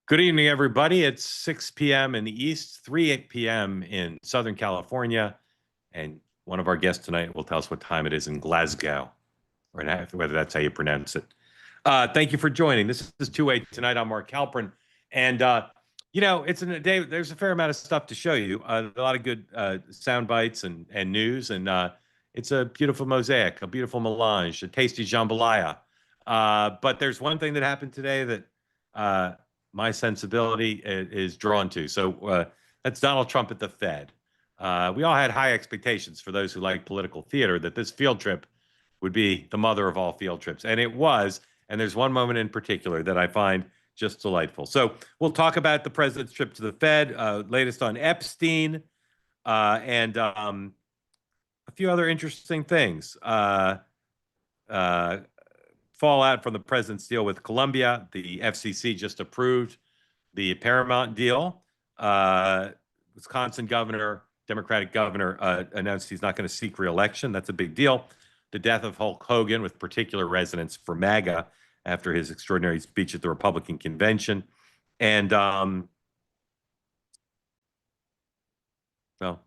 Good evening, everybody. It's 6 p.m. in the East, 3 p.m. in Southern California. And one of our guests tonight will tell us what time it is in Glasgow, or whether that's how you pronounce it. Thank you for joining. This is 2 tonight. I'm Mark Halperin. And, it's in a day, there's a fair amount of stuff to show you, a lot of good sound bites and news. And it's a beautiful mosaic, a beautiful melange, a tasty jambalaya. But there's one thing that happened today that my sensibility is drawn to. So that's Donald Trump at the Fed. We all had high expectations for those who like political theater that this field trip would be the mother of all field trips. And it was. And there's one moment in particular that I find just delightful. So we'll talk about the president's trip to the Fed, latest on Epstein, and a few other interesting things. Fallout from the president's deal with Colombia. The FCC just approved the Paramount deal. Wisconsin governor, Democratic governor, announced he's not going to seek re-election. That's a big deal. The death of Hulk Hogan, with particular resonance for MAGA after his extraordinary speech at the Republican convention. And, well,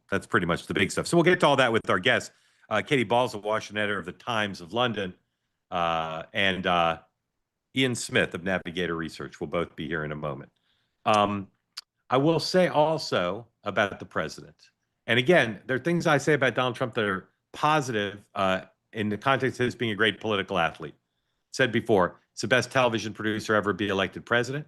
that's pretty much the big stuff. So we'll get to all that with our guests. Katy Balls, the Washington editor of the Times of London, and Ian Smith of Navigator Research will both be here in a moment. I will say also about the president, and again, there are things I say about Donald Trump that are positive in the context of his being a great political athlete. Said before, he's the best television producer ever to be elected president.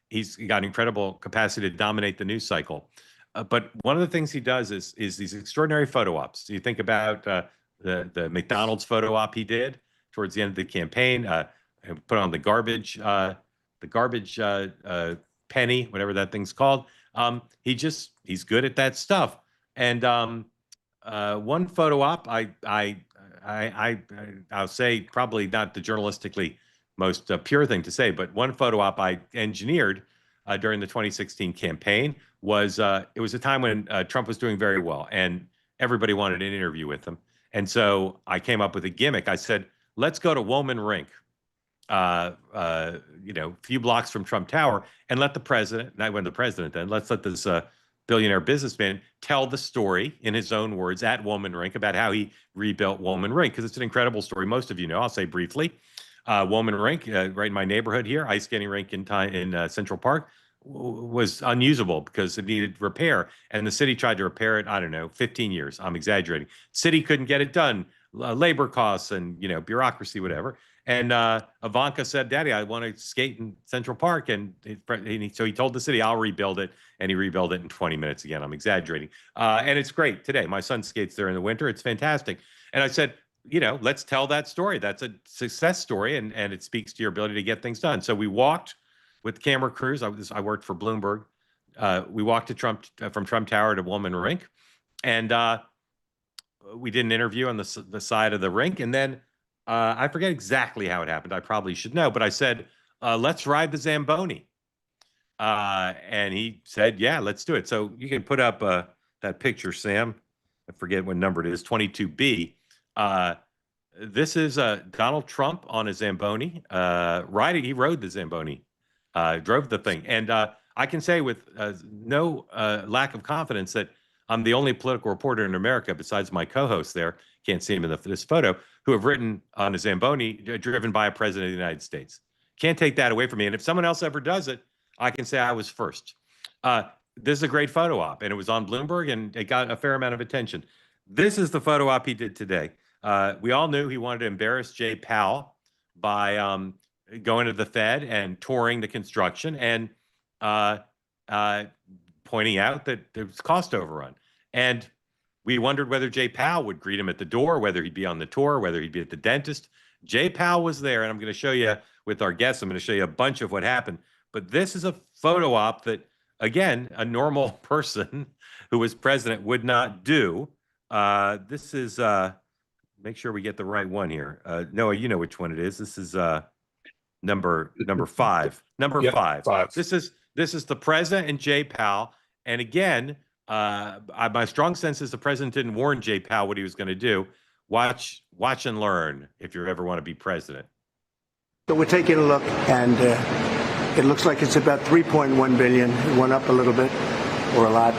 He's got incredible capacity to dominate the news cycle. But one of the things he does is these extraordinary photo ops. You think about the McDonald's photo op he did towards the end of the campaign, put on the garbage penny, whatever that thing's called. He's good at that stuff. And one photo op, I'll say probably not the journalistically most pure thing to say, but one photo op I engineered during the 2016 campaign was it was a time when Trump was doing very well and everybody wanted an interview with him. And so I came up with a gimmick. I said, let's go to Woolman Rink, a few blocks from Trump Tower, and let the president, not when the president then, let's let this billionaire businessman tell the story in his own words at Woolman Rink about how he rebuilt Woolman Rink, because it's an incredible story. Most of you know. I'll say briefly. Woolman Rink, right in my neighborhood here, ice skating rink in Central Park, was unusable because it needed repair. And the city tried to repair it, I don't know, 15 years. I'm exaggerating. City couldn't get it done. Labor costs and, bureaucracy, whatever. And Ivanka said, Daddy, I want to skate in Central Park. So he told the city, I'll rebuild it. And he rebuilt it in 20 minutes. Again, I'm exaggerating. And it's great today. My son skates there in the winter. It's fantastic. And I said, let's tell that story. That's a success story. And it speaks to your ability to get things done. So we walked with camera crews. I worked for Bloomberg. We walked to from Trump Tower to Woolman Rink. And we did an interview on the side of the rink. And then I forget exactly how it happened. I probably should know. But I said, let's ride the Zamboni. And he said, yeah, let's do it. So you can put up that picture, Sam. I forget what number it is, 22B. This is Donald Trump on a Zamboni, riding. He rode the Zamboni, drove the thing. And I can say with no lack of confidence that I'm the only political reporter in America, besides my co-host there, can't see him in this photo, who have written on a Zamboni driven by a president of the United States. Can't take that away from me. And if someone else ever does it, I can say I was first. This is a great photo op, and it was on Bloomberg, and it got a fair amount of attention. This is the photo op he did today. We all knew he wanted to embarrass Jay Powell by going to the Fed and touring the construction and pointing out that there was cost overrun. And we wondered whether Jay Powell would greet him at the door, whether he'd be on the tour, whether he'd be at the dentist. Jay Powell was there, and I'm going to show you with our guests, I'm going to show you a bunch of what happened. But this is a photo op that, again, a normal person who was president would not do. This is, make sure we get the right one here. Noah, you know which one it is. This is number 5. Number 5. This is the president and Jay Powell. And again, my strong sense is the president didn't warn Jay Powell what he was going to do. Watch and learn if you ever want to be president. So we're taking a look, and It looks like it's about 3.1 billion. It went up a little bit, or a lot.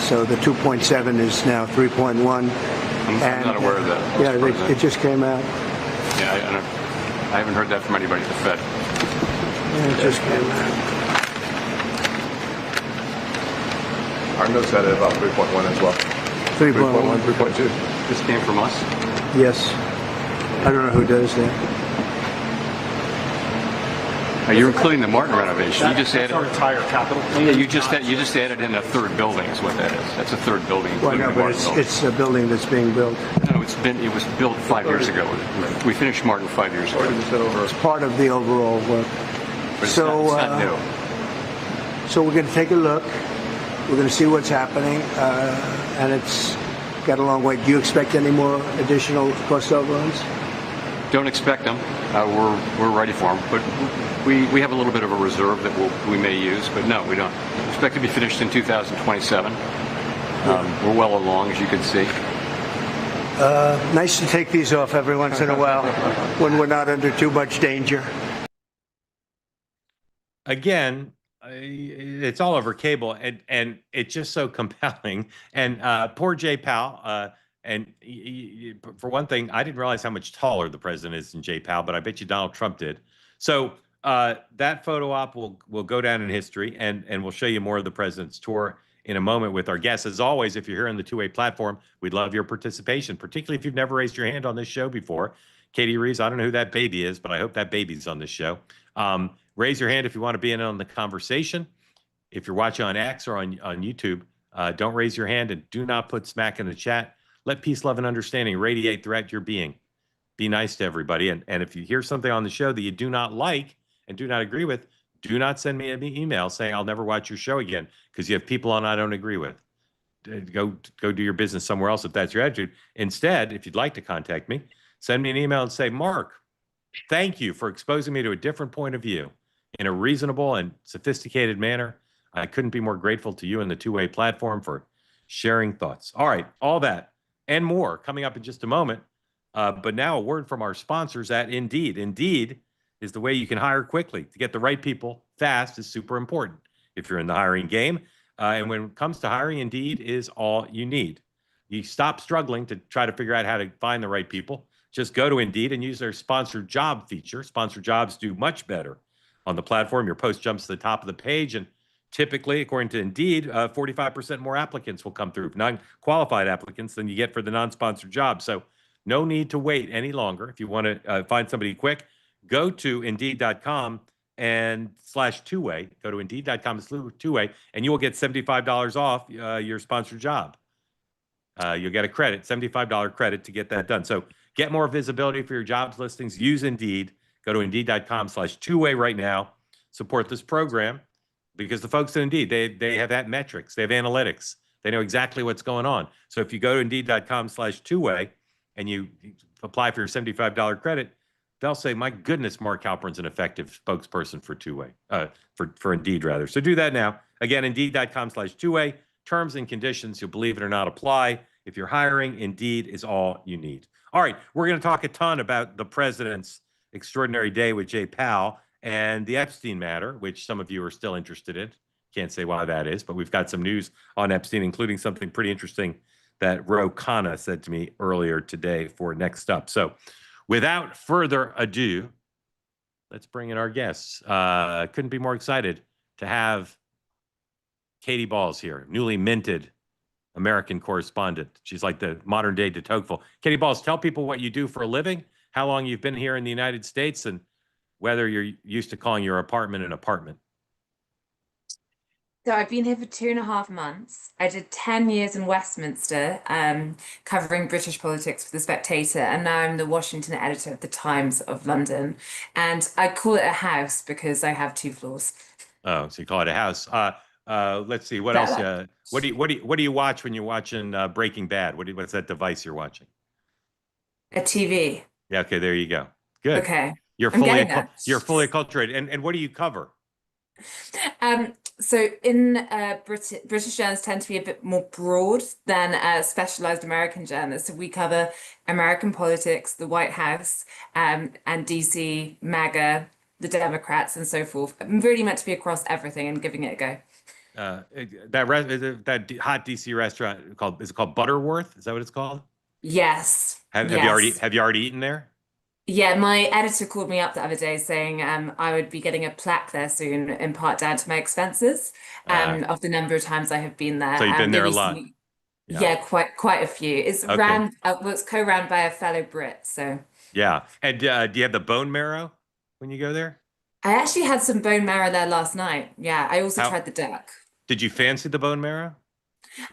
So the 2.7 is now 3.1. I'm not aware of that. Yeah, it just came out. Yeah, I haven't heard that from anybody at the Fed. Yeah, it just came out. Our notes had it about 3.1 as well. 3.1, 3.2. This came from us? Yes. I don't know who does that. You're including the Martin renovation. You just added our entire capital. Yeah, you just added in a third building is what that is. That's a third building. Well, no, but it's a building that's being built. No, it was built 5 years ago. We finished Martin 5 years ago. It's part of the overall work. But it's not new. So we're going to take a look. We're going to see what's happening, and it's got a long way. Do you expect any more additional cost overruns? Don't expect them. We're ready for them, but we have a little bit of a reserve that we may use, but no, we don't. Expect to be finished in 2027. We're well along, as you can see. Nice to take these off every once in a while when we're not under too much danger. Again, it's all over cable, and it's just so compelling. And poor Jay Powell. And for one thing, I didn't realize how much taller the president is than Jay Powell, but I bet you Donald Trump did. So that photo op will go down in history, and we'll show you more of the president's tour in a moment with our guests. As always, if you're here on the two-way platform, we'd love your participation, particularly if you've never raised your hand on this show before. Katie Reeves, I don't know who that baby is, but I hope that baby's on this show. Raise your hand if you want to be in on the conversation. If you're watching on X or on YouTube, don't raise your hand, and do not put smack in the chat. Let peace, love, and understanding radiate throughout your being. Be nice to everybody. And if you hear something on the show that you do not like and do not agree with, do not send me an email saying I'll never watch your show again because you have people on I don't agree with. Go do your business somewhere else if that's your attitude. Instead, if you'd like to contact me, send me an email and say, Mark, thank you for exposing me to a different point of view in a reasonable and sophisticated manner. I couldn't be more grateful to you and the two-way platform for sharing thoughts. All right, all that and more coming up in just a moment. But now a word from our sponsors at Indeed. Indeed is the way you can hire quickly. To get the right people fast is super important if you're in the hiring game. And when it comes to hiring, Indeed is all you need. You stop struggling to try to figure out how to find the right people. Just go to Indeed and use their sponsored job feature. Sponsored jobs do much better on the platform. Your post jumps to the top of the page, and typically, according to Indeed, 45% more applicants will come through, non-qualified applicants, than you get for the non-sponsored job. So no need to wait any longer. If you want to find somebody quick, go to Indeed.com and /two-way. Go to Indeed.com/two-way, and you will get $75 off your sponsored job. You'll get a credit, $75 credit to get that done. So get more visibility for your jobs listings. Use Indeed. Go to Indeed.com/two-way right now. Support this program. Because the folks at Indeed, they have that metrics, they have analytics, they know exactly what's going on. So if you go to Indeed.com/two-way and you apply for your $75 credit, they'll say, my goodness, Mark Halperin's an effective spokesperson for two-way, for Indeed rather. So do that now. Again, Indeed.com/two-way. Terms and conditions, you'll believe it or not, apply. If you're hiring, Indeed is all you need. All right, we're going to talk a ton about the president's extraordinary day with Jay Powell and the Epstein matter, which some of you are still interested in. Can't say why that is, but we've got some news on Epstein, including something pretty interesting that Ro Khanna said to me earlier today for Next Up. So without further ado, let's bring in our guests. Couldn't be more excited to have Katy Balls here, newly minted American correspondent. She's like the modern day de Tocqueville. Katy Balls, tell people what you do for a living, how long you've been here in the United States, and whether you're used to calling your apartment an apartment. So I've been here for 2.5 months. I did 10 years in Westminster, covering British politics for The Spectator, and now I'm the Washington editor of the Times of London. And I call it a house because I have 2 floors. Oh, so you call it a house. Let's see, what else? What do you watch when you're watching Breaking Bad? What's that device you're watching? A TV. Yeah, okay, there you go. Good. Okay. You're fully acculturated. And what do you cover? So in British journalists tend to be a bit more broad than specialized American journalists. So we cover American politics, the White House, and DC, MAGA, the Democrats and so forth. I'm really meant to be across everything and giving it a go. That hot DC restaurant called, is it called Butterworth? Is that what it's called? Yes, Have you already yes. eaten there? Yeah, my editor called me up the other day saying I would be getting a plaque there soon, in part down to my expenses, Uh, of the number of times I have been there. so you've been They there a lot. recently, Yeah. yeah, quite a few. It's Okay. well, it's co-ran by a fellow Brit, so Yeah. And do you have the bone marrow when you go there? I actually had some bone marrow there last night. Yeah, I also How tried the duck. did you fancy the bone marrow?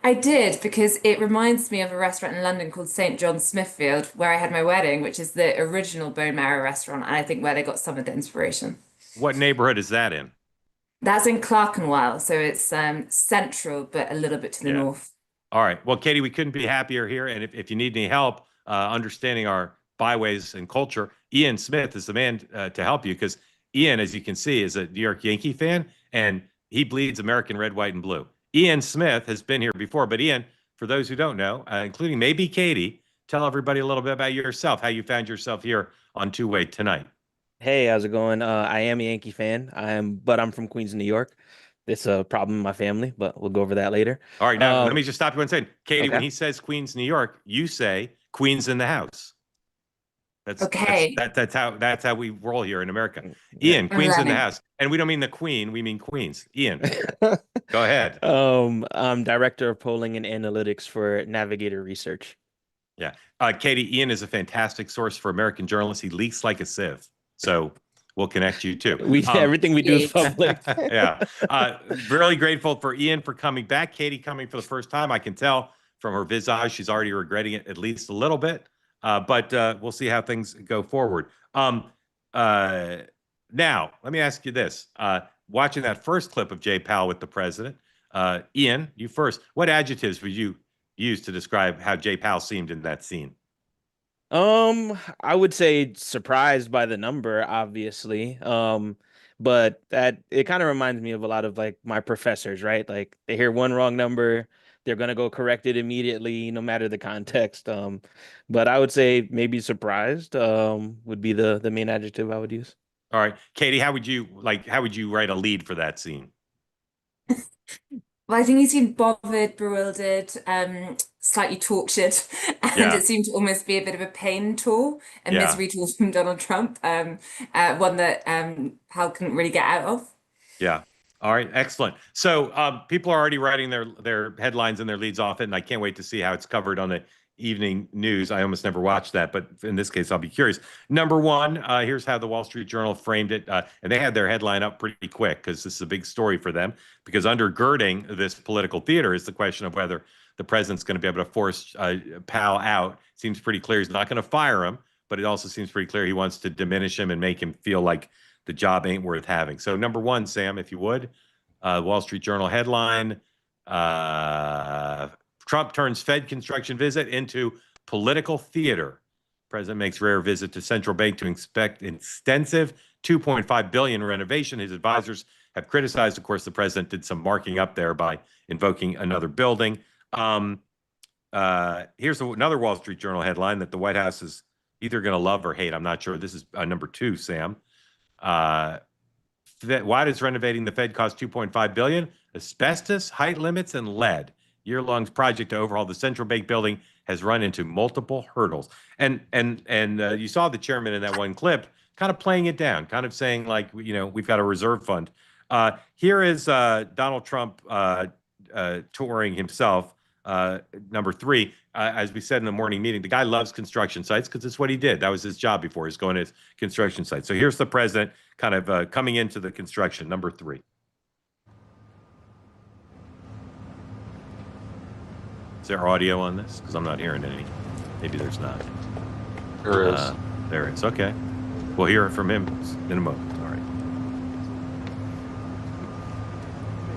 I did because it reminds me of a restaurant in London called St. John's Smithfield, where I had my wedding, which is the original bone marrow restaurant, and I think where they got some of the inspiration. What neighborhood is that in? That's in Clerkenwell, so it's central, but a little bit to the Yeah. north. All right. Well, Katie, we couldn't be happier here. And if you need any help understanding our byways and culture, Ian Smith is the man to help you because Ian, as you can see, is a New York Yankee fan and he bleeds American red, white, and blue. Ian Smith has been here before, but Ian, for those who don't know, including maybe Katie, tell everybody a little bit about yourself, how you found yourself here on Two Way tonight. Hey, how's it going? I am a Yankee fan. But I'm from Queens, New York. It's a problem in my family, but we'll go over that later. All right. Now, let me just stop you one second. Katie, when Okay. he says Queens, New York, you say Queens in the house. Okay, That's how we roll here in America. Yeah. Ian, I'm Queen's in the learning. house. And we don't mean the Queen, we mean Queens. Ian, go ahead. I'm director of polling and analytics for Navigator Research. Yeah. Katie, Ian is a fantastic source for American journalists. He leaks like a sieve. So we'll connect you too. Everything we do is Yes. public. Yeah. Really grateful for Ian for coming back. Katie coming for the first time. I can tell from her visage, she's already regretting it at least a little bit. But we'll see how things go forward. Now, let me ask you this. Watching that first clip of Jay Powell with the president, Ian, you first. What adjectives would you use to describe how Jay Powell seemed in that scene? I would say surprised by the number, obviously. But that it kind of reminds me of a lot of like my professors, right? Like they hear one wrong number, they're gonna go correct it immediately, no matter the context. But I would say maybe surprised, would be the main adjective I would use. All right, Katie, how would you write a lead for that scene? Well, I think he seemed bothered, bewildered, slightly tortured, and Yeah, it seemed to almost be a bit of a pain tour, a yeah, misery tour from Donald Trump, one that Hal couldn't really get out of. yeah. All right, excellent. So people are already writing their headlines and their leads off it, and I can't wait to see how it's covered on the evening news. I almost never watch that, but in this case, I'll be curious. Number one, here's how the Wall Street Journal framed it, and they had their headline up pretty quick because this is a big story for them. Because undergirding this political theater is the question of whether the president's going to be able to force Powell out. Seems pretty clear he's not going to fire him, but it also seems pretty clear he wants to diminish him and make him feel like the job ain't worth having. So number one, Sam, if you would, Wall Street Journal headline, Trump turns Fed construction visit into political theater. President makes rare visit to central bank to inspect extensive 2.5 billion renovation. His advisors have criticized, of course, the president did some marking up there by invoking another building. Here's another Wall Street Journal headline that the White House is either going to love or hate. I'm not sure. This is number two, Sam. Why does renovating the Fed cost 2.5 billion? Asbestos, height limits, and lead. Year-long project to overhaul the central bank building has run into multiple hurdles. And you saw the chairman in that one clip kind of playing it down, kind of saying like, we've got a reserve fund. Here is Donald Trump touring himself. Number three, as we said in the morning meeting, the guy loves construction sites because it's what he did. That was his job before. He's going to his construction site. So here's the president kind of coming into the construction. Number three. Is there audio on this? Because I'm not hearing any. Maybe there's not. There is. There is. Okay. We'll hear it from him in a moment. All right.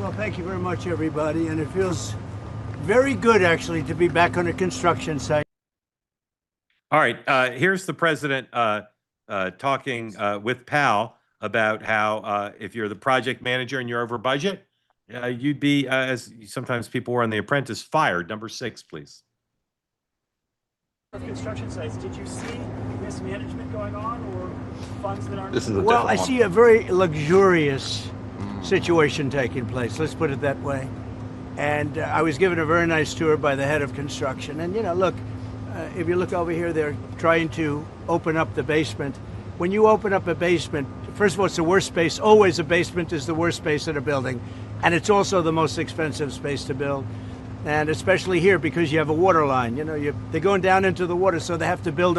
Well, thank you very much, everybody. And it feels very good, actually, to be back on a construction site. All right. Here's the president talking with Powell about how if you're the project manager and you're over budget, you'd be, as sometimes people were on The Apprentice, fired. Number six, please. of construction sites, did you see mismanagement going on or funds that aren't? This is a Well, I different see a very luxurious situation taking place. Let's put it that way. And I was given a very nice tour by the head of construction. And, look, if you look over here, they're trying to open up the basement. When you open up a basement, first of all, it's the worst space. Always a basement is the worst space in a building. And it's also the most expensive space to build. And especially here because you have a water line. They're going down into the water, so they have to build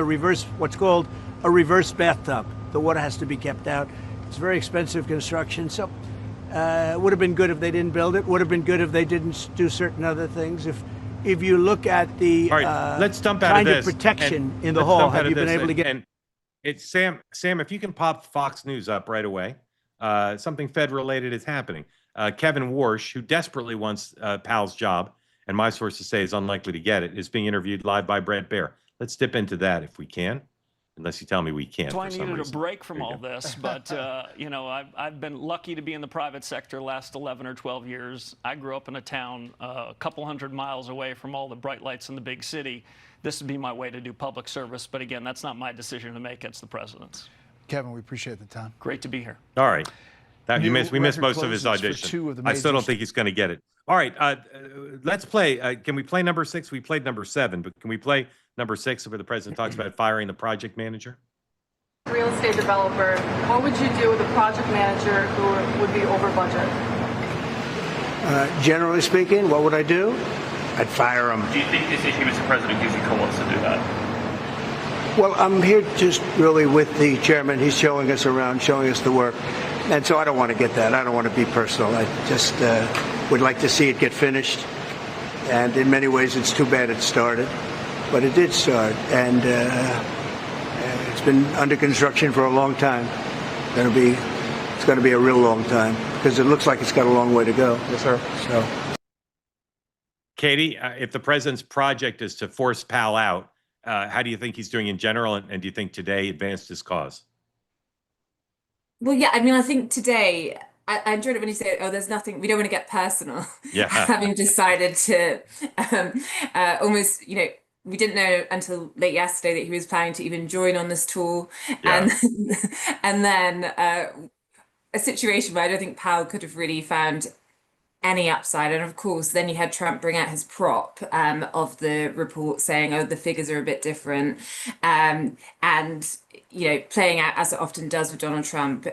what's called a reverse bathtub. The water has to be kept out. It's very expensive construction. So it would have been good if they didn't build it. Would have been good if they didn't do certain other things. If you look at the All right, let's dump out kind of of this. protection in the Let's hall, dump out have of you been this. able to get? And it's Sam, if you can pop Fox News up right away. Something Fed related is happening. Kevin Warsh, who desperately wants Powell's job, and my sources say is unlikely to get it, is being interviewed live by Brett Baer. Let's dip into that if we can, unless you tell me we can't. So I for some needed a reason. break from all this, but I've been lucky to be in the private sector last 11 or 12 years. I grew up in a town a couple hundred miles away from all the bright lights in the big city. This would be my way to do public service, but again, that's not my decision to make. It's the president's. Kevin, we appreciate the time. Great to be here. All right. We missed record most of his closes for audition. two of the I still don't majors. think he's going to get it. All right. Let's play. Can we play number 6? We played number 7, but can we play number 6 where the president talks about firing the project manager? Real estate developer, what would you do with a project manager who would be over budget? Generally speaking, what would I do? I'd fire him. Do you think this issue, Mr. President, gives you cause to do that? Well, I'm here just really with the chairman. He's showing us around, showing us the work. And so I don't want to get that. I don't want to be personal. I just would like to see it get finished. And in many ways, it's too bad it started. But it did start. And it's been under construction for a long time. It's going to be a real long time because it looks like it's got a long way to go. Yes, sir. So, Katie, if the president's project is to force Powell out, how do you think he's doing in general? And do you think today advanced his cause? Well, yeah, I mean, I think today, I enjoyed it when you say, oh, there's nothing, we don't want to get personal. Yeah. Having decided to almost, we didn't know until late yesterday that he was planning to even join on this tour. Yeah. And then a situation where I don't think Powell could have really found any upside. And of course, then you had Trump bring out his prop of the report saying, oh, the figures are a bit different. And, playing out as it often does with Donald Trump,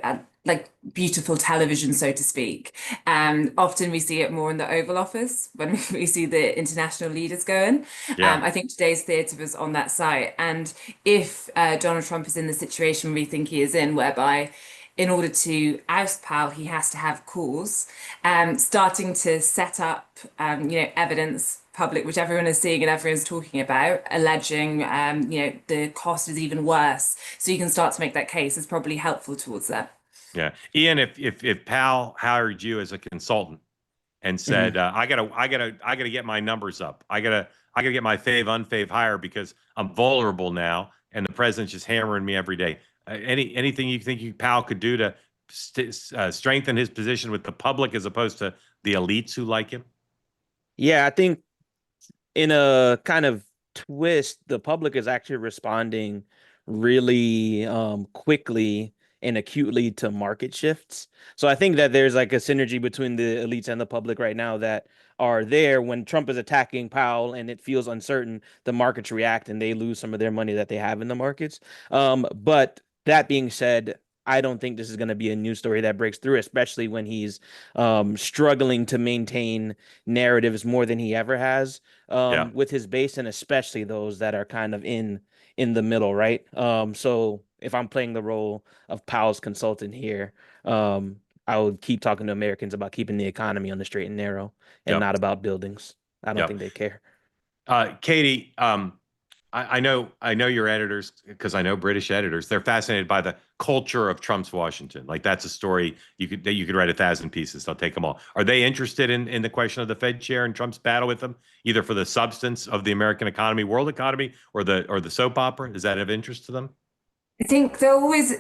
like beautiful television, so to speak. Often we see it more in the Oval Office when we see the international leaders going. Yeah. I think today's theatre was on that site. And if Donald Trump is in the situation we think he is in, whereby in order to oust Powell, he has to have cause, starting to set up, evidence public, which everyone is seeing and everyone's talking about, alleging, the cost is even worse. So you can start to make that case is probably helpful towards that. Yeah. Ian, if Powell hired you as a consultant and said, I gotta get my numbers up. I gotta get my unfave higher because I'm vulnerable now. And the president's just hammering me every day. Anything you think Powell could do to strengthen his position with the public as opposed to the elites who like him? Yeah, I think in a kind of twist, the public is actually responding really quickly and acutely to market shifts. So I think that there's like a synergy between the elites and the public right now that are there when Trump is attacking Powell and it feels uncertain, the markets react and they lose some of their money that they have in the markets. But that being said, I don't think this is going to be a news story that breaks through, especially when he's struggling to maintain narratives more than he ever has with his base, and especially those that are kind of in the middle, right? So if I'm playing the role of Powell's consultant here, I would keep talking to Americans about keeping the economy on the straight and narrow and not about buildings. I don't think they care. Katie, I know your editors, because I know British editors. They're fascinated by the culture of Trump's Washington. Like that's a story you could write 1,000 pieces. They'll take them all. Are they interested in the question of the Fed chair and Trump's battle with them, either for the substance of the American economy, world economy, or the soap opera? Is that of interest to them? I think they're always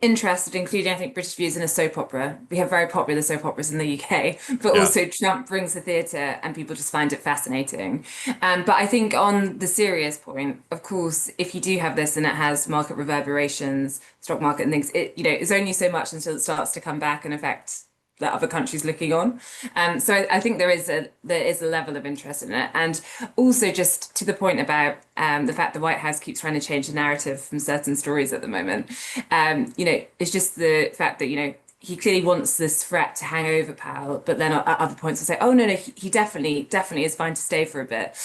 interested, including I think British views in a soap opera. We have very popular soap operas in the UK, but Yeah. also Trump brings the theatre and people just find it fascinating. But I think on the serious point, of course, if you do have this and it has market reverberations, stock market and things, it's only so much until it starts to come back and affect that other countries looking on. So I think there is a level of interest in it. And also just to the point about the fact the White House keeps trying to change the narrative from certain stories at the moment, it's just the fact that, he clearly wants this threat to hang over Powell, but then at other points will say, oh, no, he definitely is fine to stay for a bit.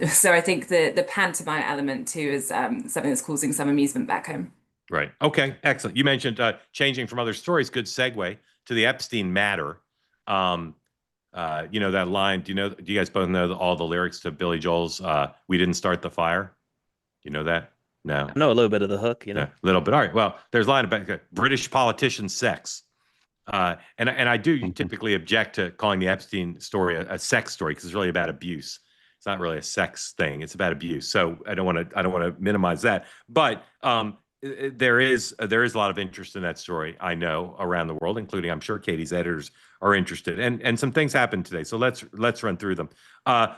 So I think the pantomime element too is something that's causing some amusement back home. Right. Okay. Excellent. You mentioned changing from other stories. Good segue to the Epstein matter. That line. Do you guys both know all the lyrics to Billy Joel's "We Didn't Start the Fire"? You know that? No. I know a little bit of the hook. Yeah, a little bit. All right. Well, there's a line about British politician sex, and I do typically object to calling the Epstein story a sex story because it's really about abuse. It's not really a sex thing. It's about abuse. So I don't want to minimize that, but there is a lot of interest in that story, I know, around the world, including I'm sure Katie's editors are interested. And some things happened today, so let's run through them. A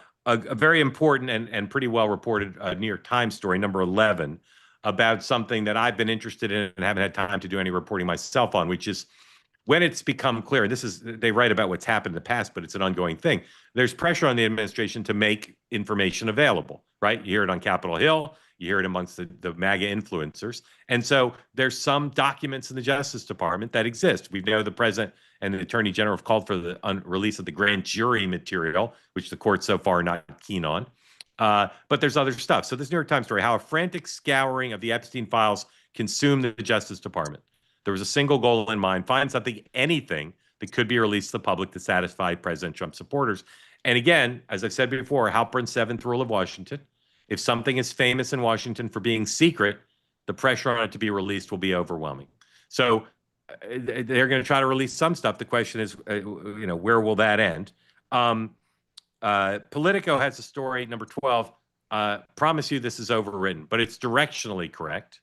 very important and pretty well reported New York Times story, number 11, about something that I've been interested in and haven't had time to do any reporting myself on, which is when it's become clear. They write about what's happened in the past, but it's an ongoing thing. There's pressure on the administration to make information available, right? You hear it on Capitol Hill. You hear it amongst the MAGA influencers. And so there's some documents in the Justice Department that exist. We know the president and the attorney general have called for the release of the grand jury material, which the court so far are not keen on. But there's other stuff. So this New York Times story, how a frantic scouring of the Epstein files consumed the Justice Department. There was a single goal in mind: find anything that could be released to the public to satisfy President Trump supporters. And again, as I've said before, Halperin's seventh rule of Washington: if something is famous in Washington for being secret, the pressure on it to be released will be overwhelming. So they're going to try to release some stuff. The question is, where will that end? Politico has a story, number 12. Promise you this is overwritten, but it's directionally correct.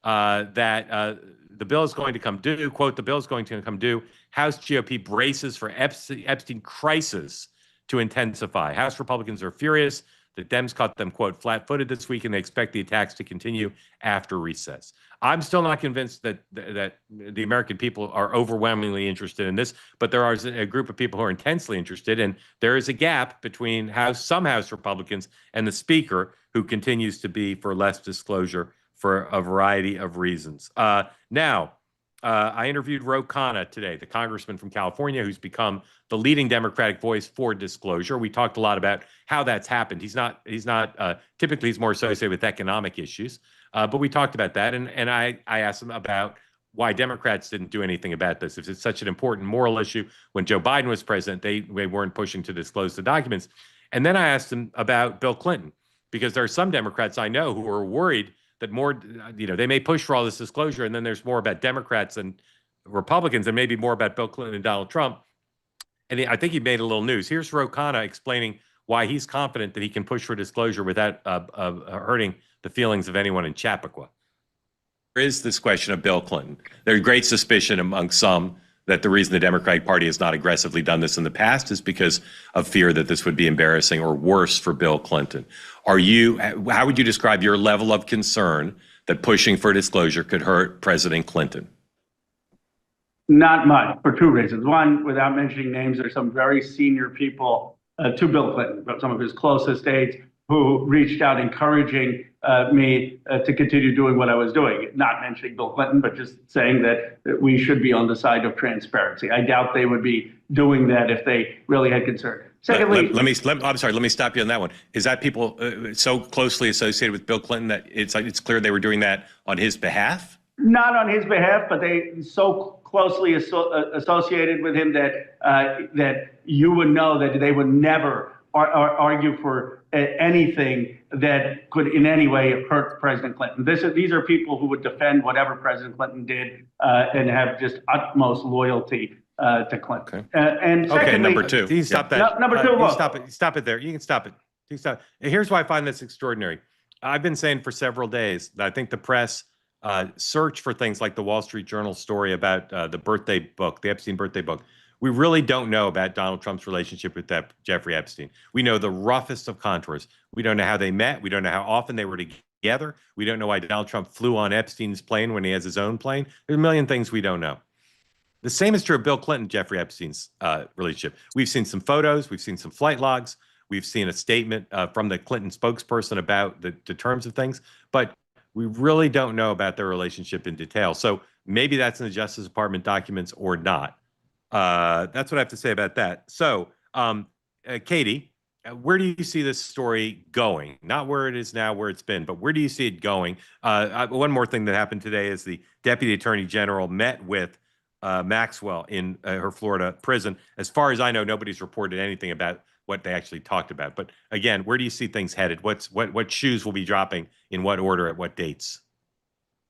That the bill is going to come due. Quote, the bill is going to come due. House GOP braces for Epstein crisis to intensify. House Republicans are furious. The Dems caught them, quote, flat-footed this week, and they expect the attacks to continue after recess. I'm still not convinced that the American people are overwhelmingly interested in this, but there is a group of people who are intensely interested, and there is a gap between some House Republicans and the Speaker, who continues to be for less disclosure for a variety of reasons. I interviewed Ro Khanna today, the congressman from California who's become the leading Democratic voice for disclosure. We talked a lot about how that's happened. He's not typically he's more associated with economic issues, but we talked about that. And I asked him about why Democrats didn't do anything about this. If it's such an important moral issue, when Joe Biden was president, they weren't pushing to disclose the documents. And then I asked him about Bill Clinton, because there are some Democrats I know who are worried that more, they may push for all this disclosure, and then there's more about Democrats and Republicans and maybe more about Bill Clinton and Donald Trump. And I think he made a little news. Here's Ro Khanna explaining why he's confident that he can push for disclosure without hurting the feelings of anyone in Chappaqua. There is this question of Bill Clinton. There's great suspicion among some that the reason the Democratic Party has not aggressively done this in the past is because of fear that this would be embarrassing or worse for Bill Clinton. How would you describe your level of concern that pushing for disclosure could hurt President Clinton? Not much, for two reasons. One, without mentioning names, there's some very senior people to Bill Clinton, some of his closest aides, who reached out encouraging me to continue doing what I was doing. Not mentioning Bill Clinton, but just saying that we should be on the side of transparency. I doubt they would be doing that if they really had concern. Secondly, I'm sorry. Let me stop you on that one. Is that people so closely associated with Bill Clinton that it's clear they were doing that on his behalf? Not on his behalf, but they so closely associated with him that you would know that they would never argue for anything that could in any way hurt President Clinton. These are people who would defend whatever President Clinton did and have just utmost loyalty to Clinton. Okay. And secondly, okay, number two. Can you stop that? Number two. Stop it there. You can stop it. Here's why I find this extraordinary. I've been saying for several days that I think the press search for things like the Wall Street Journal story about the birthday book, the Epstein birthday book, we really don't know about Donald Trump's relationship with Jeffrey Epstein. We know the roughest of contours. We don't know how they met. We don't know how often they were together. We don't know why Donald Trump flew on Epstein's plane when he has his own plane. There's a million things we don't know. The same is true of Bill Clinton, Jeffrey Epstein's relationship. We've seen some photos. We've seen some flight logs. We've seen a statement from the Clinton spokesperson about the terms of things. But we really don't know about their relationship in detail. So maybe that's in the Justice Department documents or not. That's what I have to say about that. So, Katy, where do you see this story going? Not where it is now, where it's been, but where do you see it going? One more thing that happened today is the Deputy Attorney General met with Maxwell in her Florida prison. As far as I know, nobody's reported anything about what they actually talked about. But again, where do you see things headed? What shoes will be dropping in what order at what dates?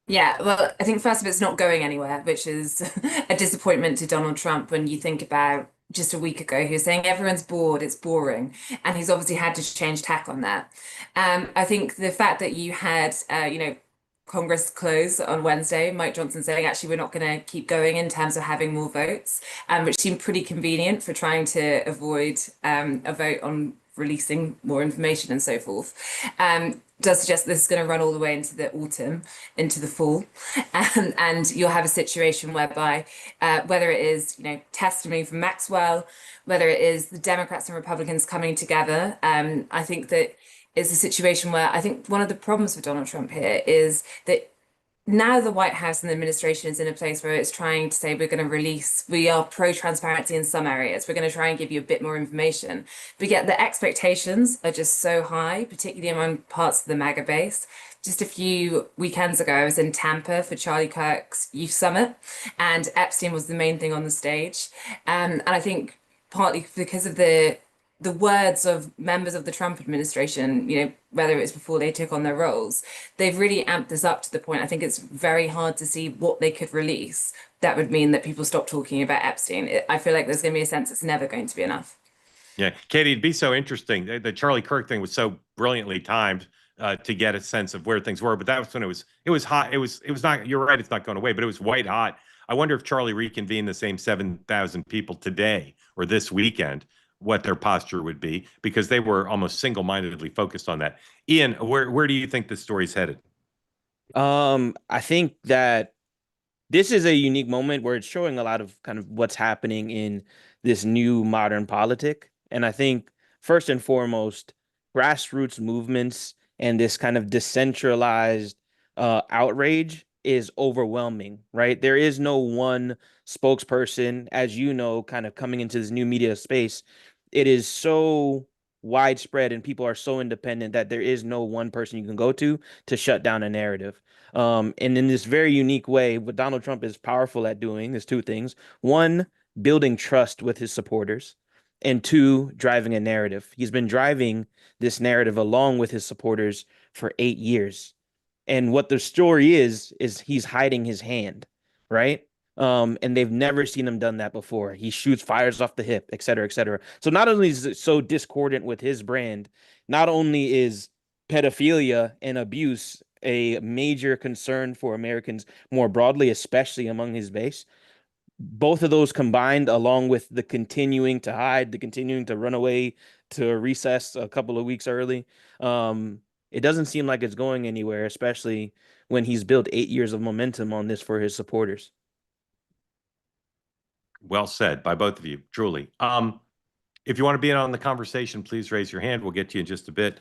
Yeah, well, I think first of all, it's not going anywhere, which is a disappointment to Donald Trump when you think about just a week ago, he was saying everyone's bored, it's boring. And he's obviously had to change tack on that. I think the fact that you had, Congress close on Wednesday, Mike Johnson saying, actually, we're not going to keep going in terms of having more votes, which seemed pretty convenient for trying to avoid a vote on releasing more information and so forth. Does suggest this is going to run all the way into the autumn, into the fall, and you'll have a situation whereby whether it is testimony from Maxwell, whether it is the Democrats and Republicans coming together, I think that is a situation where I think one of the problems with Donald Trump here is that now the White House and the administration is in a place where it's trying to say we are pro-transparency in some areas. We're going to try and give you a bit more information. But yet the expectations are just so high, particularly among parts of the MAGA base. Just a few weekends ago, I was in Tampa for Charlie Kirk's Youth Summit, and Epstein was the main thing on the stage. And I think partly because of the words of members of the Trump administration, whether it's before they took on their roles, they've really amped this up to the point. I think it's very hard to see what they could release that would mean that people stop talking about Epstein. I feel like there's going to be a sense it's never going to be enough. Yeah, Katy, it'd be so interesting. The Charlie Kirk thing was so brilliantly timed to get a sense of where things were. But that was when it was hot. It was not. You're right. It's not going away, but it was white hot. I wonder if Charlie reconvened the same 7,000 people today or this weekend, what their posture would be, because they were almost single-mindedly focused on that. Ian, where do you think this story's headed? I think that this is a unique moment where it's showing a lot of kind of what's happening in this new modern politic. And I think first and foremost, grassroots movements and this kind of decentralized outrage is overwhelming, right? There is no one spokesperson, as you know, kind of coming into this new media space. It is so widespread and people are so independent that there is no one person you can go to shut down a narrative. And in this very unique way, what Donald Trump is powerful at doing is two things. One, building trust with his supporters, and two, driving a narrative. He's been driving this narrative along with his supporters for 8 years. And what the story is he's hiding his hand, right? And they've never seen him done that before. He shoots fires off the hip, et cetera, et cetera. So not only is it so discordant with his brand, not only is pedophilia and abuse a major concern for Americans more broadly, especially among his base, both of those combined, along with the continuing to hide, the continuing to run away to recess a couple of weeks early, it doesn't seem like it's going anywhere, especially when he's built 8 years of momentum on this for his supporters. Well said by both of you, truly. If you want to be in on the conversation, please raise your hand. We'll get to you in just a bit.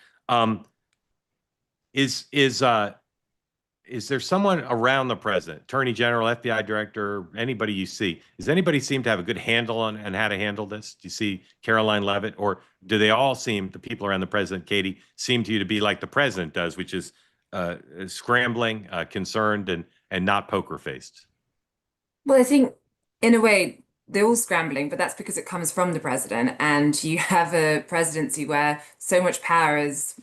Is there someone around the president, Attorney General, FBI Director, anybody you see? Does anybody seem to have a good handle on how to handle this? Do you see Caroline Leavitt, or do they all seem, the people around the president, Katy, seem to you to be like the president does, which is scrambling, concerned, and not poker faced? Well, I think in a way they're all scrambling, but that's because it comes from the president, and you have a presidency where so much power is,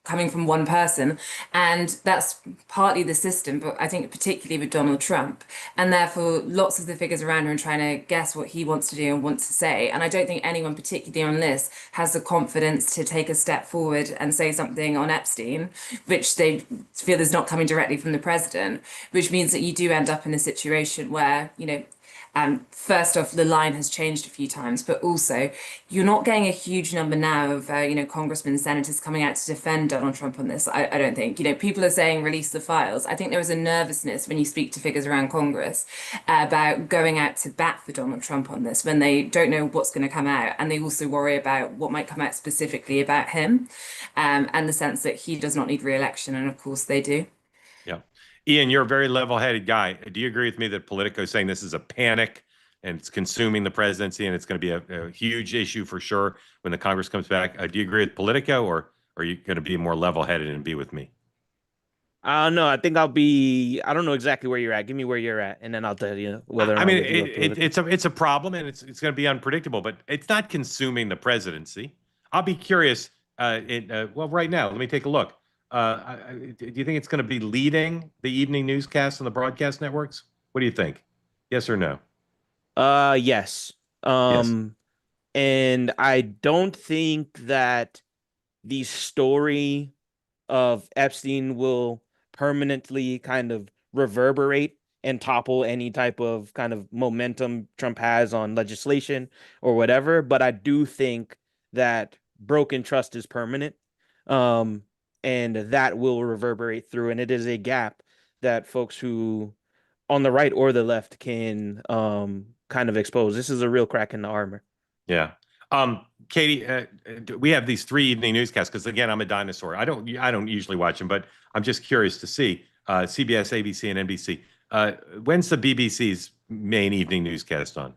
coming from one person. And that's partly the system, but I think particularly with Donald Trump. And therefore, lots of the figures around him are trying to guess what he wants to do and wants to say. And I don't think anyone, particularly on this, has the confidence to take a step forward and say something on Epstein, which they feel is not coming directly from the president, which means that you do end up in a situation where, first off, the line has changed a few times, but also you're not getting a huge number now of, congressmen and senators coming out to defend Donald Trump on this. I don't think, people are saying release the files. I think there was a nervousness when you speak to figures around Congress about going out to bat for Donald Trump on this when they don't know what's going to come out. And they also worry about what might come out specifically about him and the sense that he does not need re-election. And of course they do. Yeah. Ian, you're a very level-headed guy. Do you agree with me that Politico is saying this is a panic and it's consuming the presidency and it's going to be a huge issue for sure when the Congress comes back? Do you agree with Politico, or are you going to be more level-headed and be with me? No, I think I don't know exactly where you're at. Give me where you're at, and then I'll tell you whether or not. I mean, it's a problem, and it's going to be unpredictable, but it's not consuming the presidency. I'll be curious. Well, right now, let me take a look. Do you think it's going to be leading the evening newscasts on the broadcast networks? What do you think? Yes or no? Yes. Yes. And I don't think that the story of Epstein will permanently kind of reverberate and topple any type of kind of momentum Trump has on legislation or whatever. But I do think that broken trust is permanent. And that will reverberate through. And it is a gap that folks who on the right or the left can kind of expose. This is a real crack in the armor. Yeah. Katy, we have these 3 evening newscasts because, again, I'm a dinosaur. I don't usually watch them, but I'm just curious to see CBS, ABC, and NBC. When's the BBC's main evening newscast on?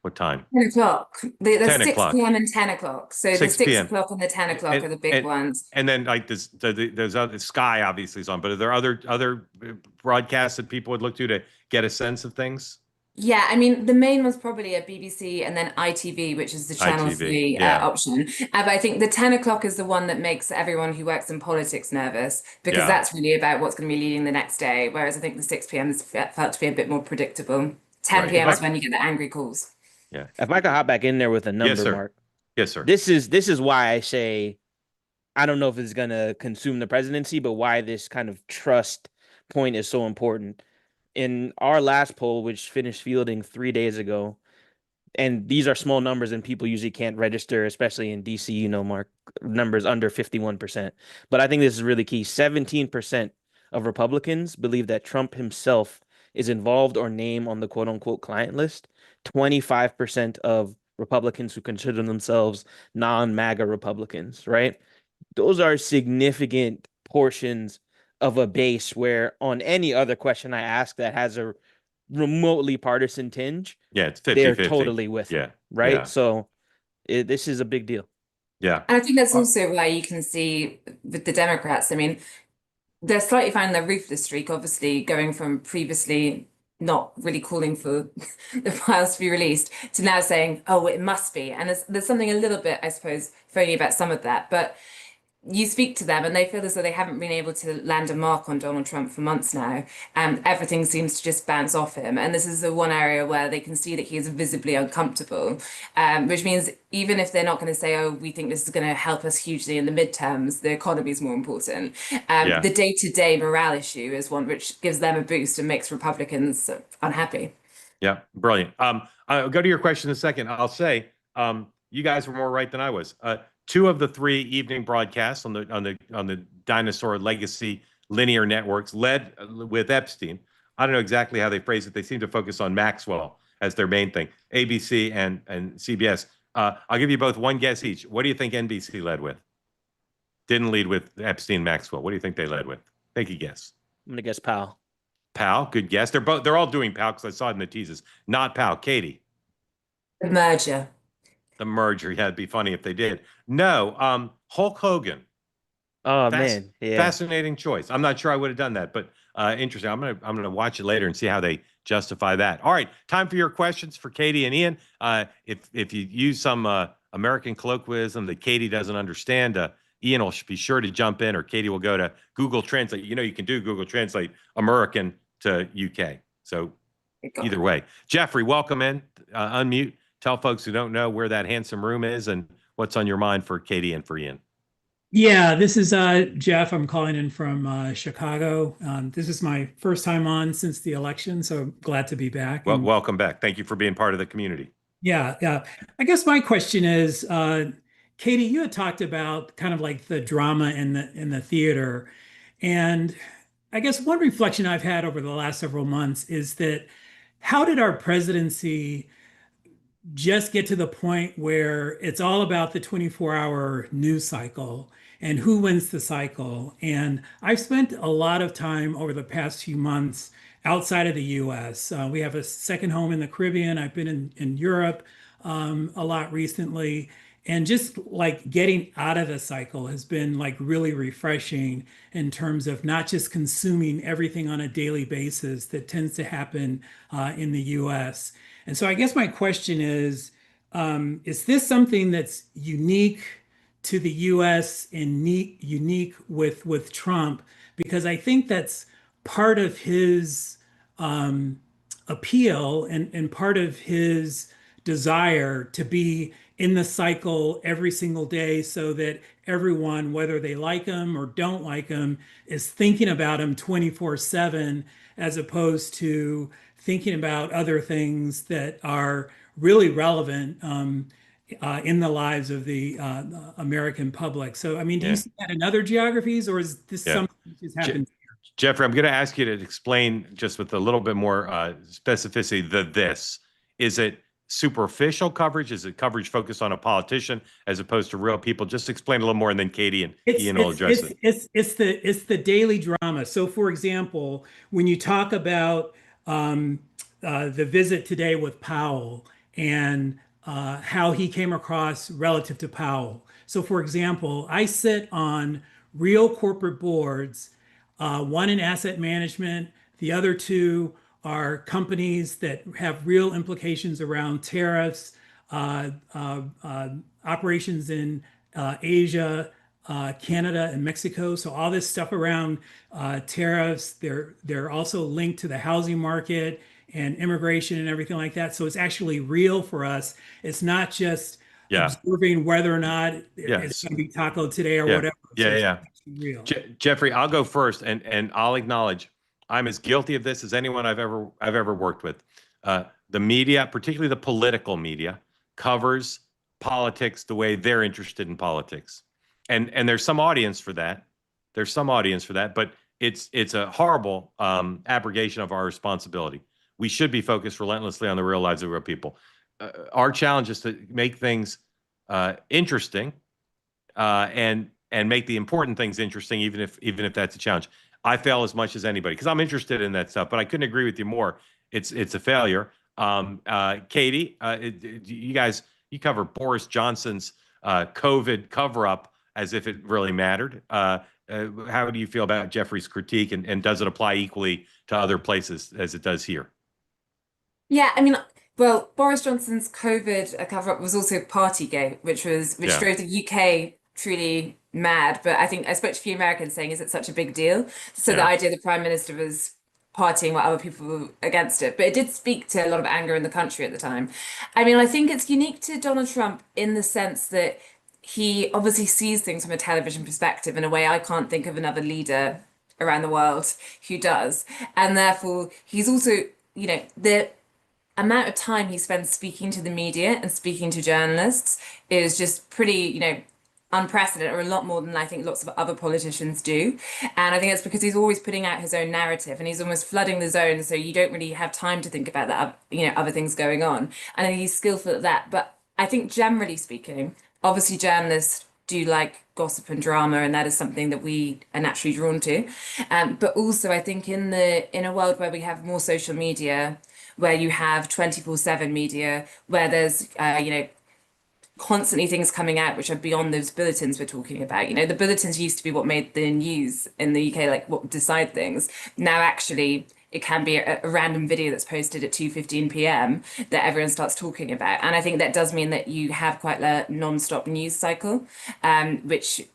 What time? 10 o'clock. The 10 6 o'clock. p.m. and 10 o'clock. So the 6 6 p.m. o'clock and the 10 o'clock are the big ones. And then like there's other Sky obviously is on, but are there other broadcasts that people would look to get a sense of things? Yeah, I mean, the main one's probably a BBC and then ITV, which is the Channel ITV, 3 yeah. option. But I think the 10 o'clock is the one that makes everyone who works in politics nervous because Yeah. that's really about what's going to be leading the next day. Whereas I think the 6 p.m. is felt to be a bit more predictable. 10 Right. p.m. is when you get the angry calls. Yeah. If I could hop back in there with a number, Yes, sir. Mark. Yes, sir. This is why I say I don't know if it's gonna consume the presidency, but why this kind of trust point is so important. In our last poll, which finished fielding 3 days ago, and these are small numbers and people usually can't register, especially in DC, Mark, numbers under 51%. But I think this is really key. 17% of Republicans believe that Trump himself is involved or named on the quote unquote client list. 25% of Republicans who consider themselves non-MAGA Republicans, right? Those are significant portions of a base where on any other question I ask that has a remotely partisan tinge, Yeah, it's 50-50. they're totally with Yeah. it, right? Yeah. So this is a big deal. Yeah. And I think that's also why you can see with the Democrats, I mean, they're slightly finding their ruthless streak, obviously, going from previously not really calling for the files to be released to now saying, oh, it must be. And there's something a little bit, I suppose, phony about some of that. But you speak to them and they feel as though they haven't been able to land a mark on Donald Trump for months now. And everything seems to just bounce off him. And this is the one area where they can see that he is visibly uncomfortable, which means even if they're not going to say, oh, we think this is going to help us hugely in the midterms, the economy is more important. The day-to-day morale issue is one which gives them a boost and makes Republicans unhappy. Yeah, brilliant. I'll go to your question in a second. I'll say you guys were more right than I was. 2 of the 3 evening broadcasts on the dinosaur legacy linear networks led with Epstein. I don't know exactly how they phrase it. They seem to focus on Maxwell as their main thing. ABC and CBS. I'll give you both one guess each. What do you think NBC led with? Didn't lead with Epstein, Maxwell. What do you think they led with? Take a guess. I'm gonna guess Powell. Powell, good guess. They're all doing Powell because I saw it in the teases. Not Powell. Katy. The merger. The merger. Yeah, it'd be funny if they did. No, Hulk Hogan. Oh man, yeah. Fascinating choice. I'm not sure I would have done that, but interesting. I'm gonna watch it later and see how they justify that. All right, time for your questions for Katy and Ian. If you use some American colloquialism that Katy doesn't understand, Ian will be sure to jump in, or Katie will go to Google Translate. You know, you can do Google Translate American to UK. So either way. Jeffrey, welcome in. Unmute. Tell folks who don't know where that handsome room is and what's on your mind for Katie and for Ian. Yeah, this is Jeff. I'm calling in from Chicago. This is my first time on since the election, so glad to be back. Well, welcome back. Thank you for being part of the community. Yeah. I guess my question is, Katie, you had talked about kind of like the drama in the theater, and I guess one reflection I've had over the last several months is that how did our presidency just get to the point where it's all about the 24-hour news cycle and who wins the cycle? And I've spent a lot of time over the past few months outside of the US. We have a second home in the Caribbean. I've been in Europe a lot recently. And just like getting out of the cycle has been like really refreshing in terms of not just consuming everything on a daily basis that tends to happen in the US. And so I guess my question is this something that's unique to the US and unique with Trump? Because I think that's part of his appeal and part of his desire to be in the cycle every single day so that everyone, whether they like him or don't like him, is thinking about him 24/7, as opposed to thinking about other things that are really relevant in the lives of the American public. So, I mean, do you see that in other geographies, or is this something that just happens here? Jeffrey, I'm going to ask you to explain just with a little bit more specificity this. Is it superficial coverage? Is it coverage focused on a politician as opposed to real people? Just explain a little more, and then Katie and Ian will address it. It's the daily drama. So, for example, when you talk about the visit today with Powell and how he came across relative to Powell. So, for example, I sit on real corporate boards, one in asset management, the other two are companies that have real implications around tariffs, operations in Asia, Canada, and Mexico. So all this stuff around tariffs, they're also linked to the housing market and immigration and everything like that. So it's actually real for us. It's not just observing whether or not it's going to be taco today or whatever. So real. Jeffrey, I'll go first, and I'll acknowledge I'm as guilty of this as anyone I've ever worked with. The media, particularly the political media, covers politics the way they're interested in politics, and there's some audience for that. But it's a horrible abrogation of our responsibility. We should be focused relentlessly on the real lives of real people. Our challenge is to make things interesting, and make the important things interesting, even if that's a challenge. I fail as much as anybody because I'm interested in that stuff, but I couldn't agree with you more. It's a failure. Katie, you cover Boris Johnson's COVID cover-up as if it really mattered. How do you feel about Jeffrey's critique, and does it apply equally to other places as it does here? Yeah, I mean, well, Boris Johnson's COVID cover-up was also Partygate, which drove the UK truly mad. But I think I spoke to a few Americans saying, is it such a big deal? So the idea the Prime Minister was partying while other people were against it. But it did speak to a lot of anger in the country at the time. I mean, I think it's unique to Donald Trump in the sense that he obviously sees things from a television perspective in a way I can't think of another leader around the world who does. And therefore, he's also, the amount of time he spends speaking to the media and speaking to journalists is just pretty, unprecedented, or a lot more than I think lots of other politicians do. And I think it's because he's always putting out his own narrative, and he's almost flooding the zone, so you don't really have time to think about that, other things going on. And I think he's skillful at that. But I think generally speaking, obviously journalists do like gossip and drama, and that is something that we are naturally drawn to. But also I think in a world where we have more social media, where you have 24/7 media, where there's constantly things coming out which are beyond those bulletins we're talking about. The bulletins used to be what made the news in the UK, like what decide things. Now actually it can be a random video that's posted at 2:15 p.m. that everyone starts talking about. And I think that does mean that you have quite a non-stop news cycle, which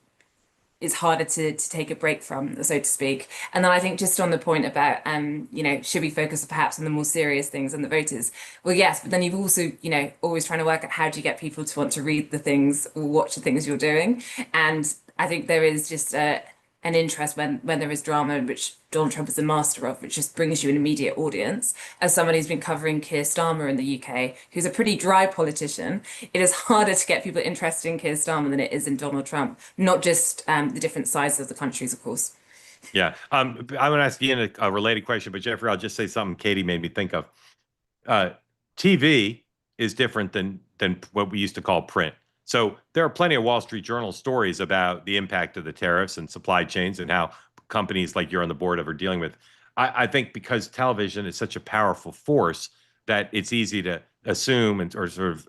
it's harder to take a break from, so to speak. And then I think just on the point about, should we focus perhaps on the more serious things and the voters? Well, yes, but then you've also, always trying to work out how do you get people to want to read the things or watch the things you're doing. And I think there is just an interest when there is drama, which Donald Trump is a master of, which just brings you an immediate audience. As someone who's been covering Keir Starmer in the UK, who's a pretty dry politician, it is harder to get people interested in Keir Starmer than it is in Donald Trump, not just the different sizes of the countries, of course. Yeah. I'm going to ask Ian a related question, but Jeffrey, I'll just say something Katy made me think of. TV is different than what we used to call print. So there are plenty of Wall Street Journal stories about the impact of the tariffs and supply chains and how companies like you're on the board of are dealing with. I think because television is such a powerful force that it's easy to assume or sort of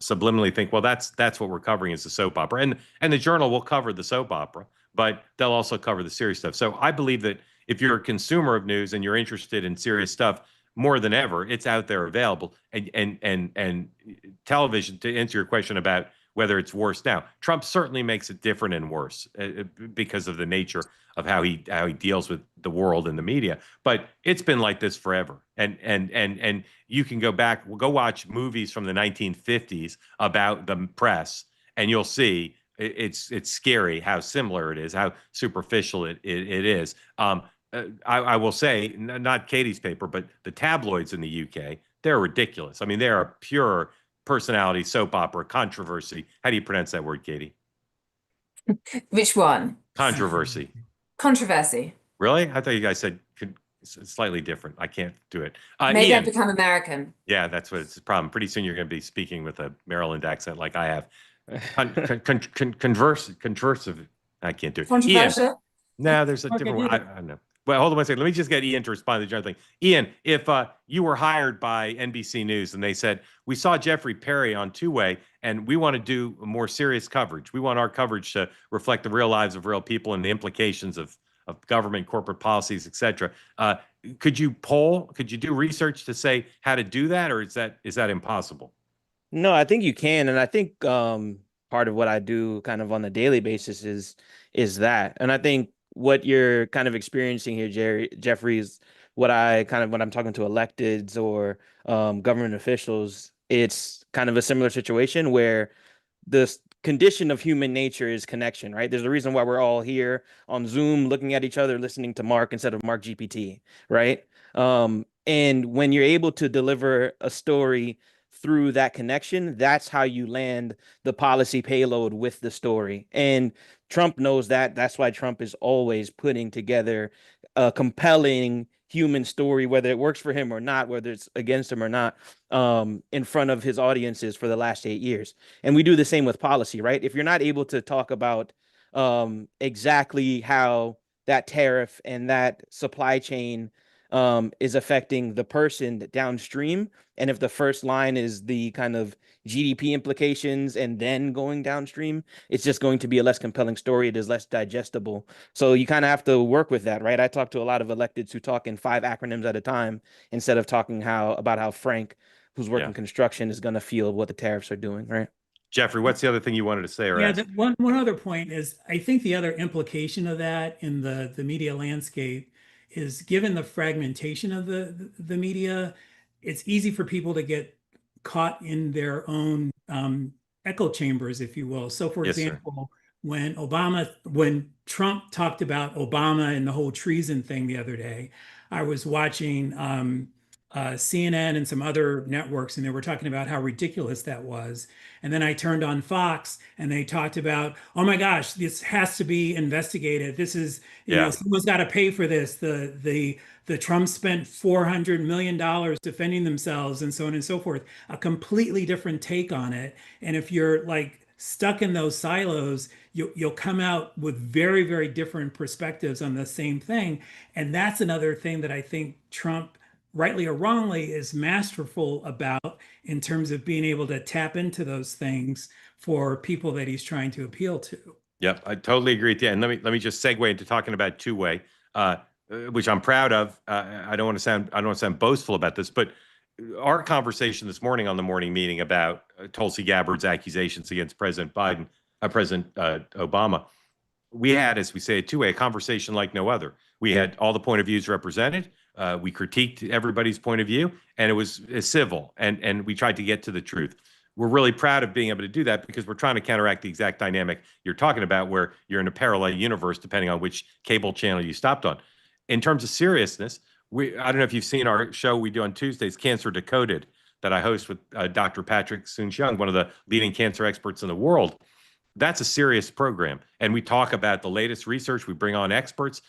subliminally think, well, that's what we're covering is the soap opera. And the Journal will cover the soap opera, but they'll also cover the serious stuff. So I believe that if you're a consumer of news and you're interested in serious stuff, more than ever, it's out there available. And television, to answer your question about whether it's worse now, Trump certainly makes it different and worse because of the nature of how he deals with the world and the media. But it's been like this forever. And you can go watch movies from the 1950s about the press, and you'll see it's scary how similar it is, how superficial it is. I will say, not Katy's paper, but the tabloids in the UK, they're ridiculous. I mean, they are pure personality soap opera controversy. How do you pronounce that word, Katy? Which one? Controversy. Controversy. Really? I thought you guys said slightly different. I can't do it. Maybe Ian. I've become American. Yeah, that's what it's the problem. Pretty soon you're going to be speaking with a Maryland accent like I have. Conversive. I can't do it. Controversial? Ian. No, there's a different one. I don't know. Well, hold on one second. Let me just get Ian to respond to the general thing. Ian, if you were hired by NBC News and they said, we saw Jeffrey Perry on Two-Way and we want to do more serious coverage. We want our coverage to reflect the real lives of real people and the implications of government, corporate policies, et cetera. Could you do research to say how to do that, or is that impossible? No, I think you can. And I think part of what I do kind of on a daily basis is that. And I think what you're kind of experiencing here, Jeffrey, is when I'm talking to electeds or government officials, it's kind of a similar situation where the condition of human nature is connection, right? There's a reason why we're all here on Zoom looking at each other, listening to Mark instead of Mark GPT, right? And when you're able to deliver a story through that connection, that's how you land the policy payload with the story. And Trump knows that. That's why Trump is always putting together a compelling human story, whether it works for him or not, whether it's against him or not, in front of his audiences for the last 8 years. And we do the same with policy, right? If you're not able to talk about exactly how that tariff and that supply chain is affecting the person downstream, and if the first line is the kind of GDP implications and then going downstream, it's just going to be a less compelling story. It is less digestible. So you kind of have to work with that, right? I talk to a lot of electeds who talk in 5 acronyms at a time instead of talking about how Frank, who's working construction, is going to feel what the tariffs are doing, right? Jeffrey, what's the other thing you wanted to say? One other point is, I think the other implication of that in the media landscape is, given the fragmentation of the media, it's easy for people to get caught in their own echo chambers, if you will. So, for example, when Trump talked about Obama and the whole treason thing the other day, I was watching CNN and some other networks, and they were talking about how ridiculous that was. And then I turned on Fox, and they talked about, oh my gosh, this has to be investigated. This is, you know, someone's got to pay for this. The Trump spent $400 million defending themselves, and so on and so forth. A completely different take on it. And if you're like stuck in those silos, you'll come out with very, very different perspectives on the same thing. And that's another thing that I think Trump, rightly or wrongly, is masterful about, in terms of being able to tap into those things for people that he's trying to appeal to. Yep, I totally agree with you. And let me just segue into talking about Two-Way, which I'm proud of. I don't want to sound boastful about this, but our conversation this morning on the morning meeting about Tulsi Gabbard's accusations against President Obama we had, as we say, a two-way conversation like no other. We had all the point of views represented. We critiqued everybody's point of view, and it was civil, and we tried to get to the truth. We're really proud of being able to do that because we're trying to counteract the exact dynamic you're talking about, where you're in a parallel universe depending on which cable channel you stopped on. In terms of seriousness, I don't know if you've seen our show we do on Tuesdays, Cancer Decoded, that I host with Dr. Patrick Soon-Shiong, one of the leading cancer experts in the world. That's a serious program. And we talk about the latest research. We bring on experts.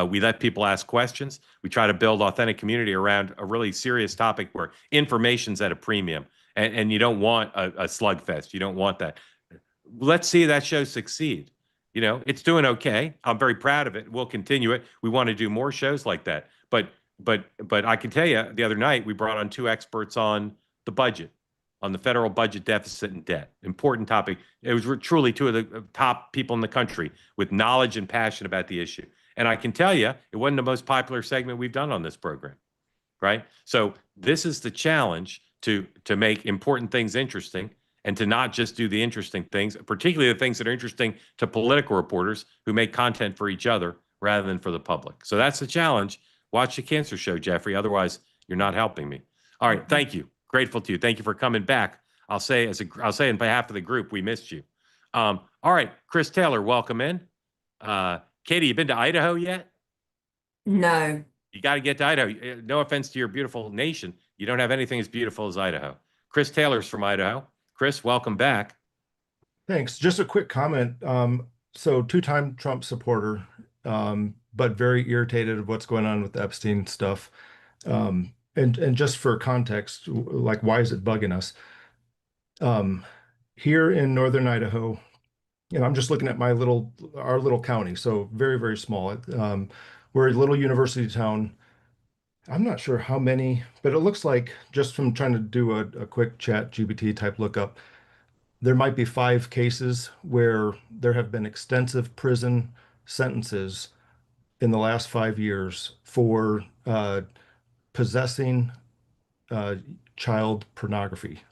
We let people ask questions. We try to build authentic community around a really serious topic where information's at a premium. And you don't want a slugfest. You don't want that. Let's see that show succeed. You know, it's doing okay. I'm very proud of it. We'll continue it. We want to do more shows like that. But I can tell you, the other night we brought on two experts on the budget, on the federal budget deficit and debt. Important topic. It was truly two of the top people in the country with knowledge and passion about the issue. And I can tell you, it wasn't the most popular segment we've done on this program, right? So this is the challenge, to make important things interesting and to not just do the interesting things, particularly the things that are interesting to political reporters who make content for each other rather than for the public. So that's the challenge. Watch the Cancer Show, Jeffrey. Otherwise, you're not helping me. All right. Thank you. Grateful to you. Thank you for coming back. I'll say on behalf of the group, we missed you. All right. Chris Taylor, welcome in. Katy, you been to Idaho yet? No. You got to get to Idaho. No offense to your beautiful nation. You don't have anything as beautiful as Idaho. Chris Taylor's from Idaho. Chris, welcome back. Thanks. Just a quick comment. So two-time Trump supporter, but very irritated of what's going on with the Epstein stuff. And just for context, like, why is it bugging us? Here in northern Idaho, I'm just looking at our little county, so very, very small. We're a little university town. I'm not sure how many, but it looks like, just from trying to do a quick chat GPT type lookup, there might be 5 cases where there have been extensive prison sentences in the last 5 years for possessing child pornography.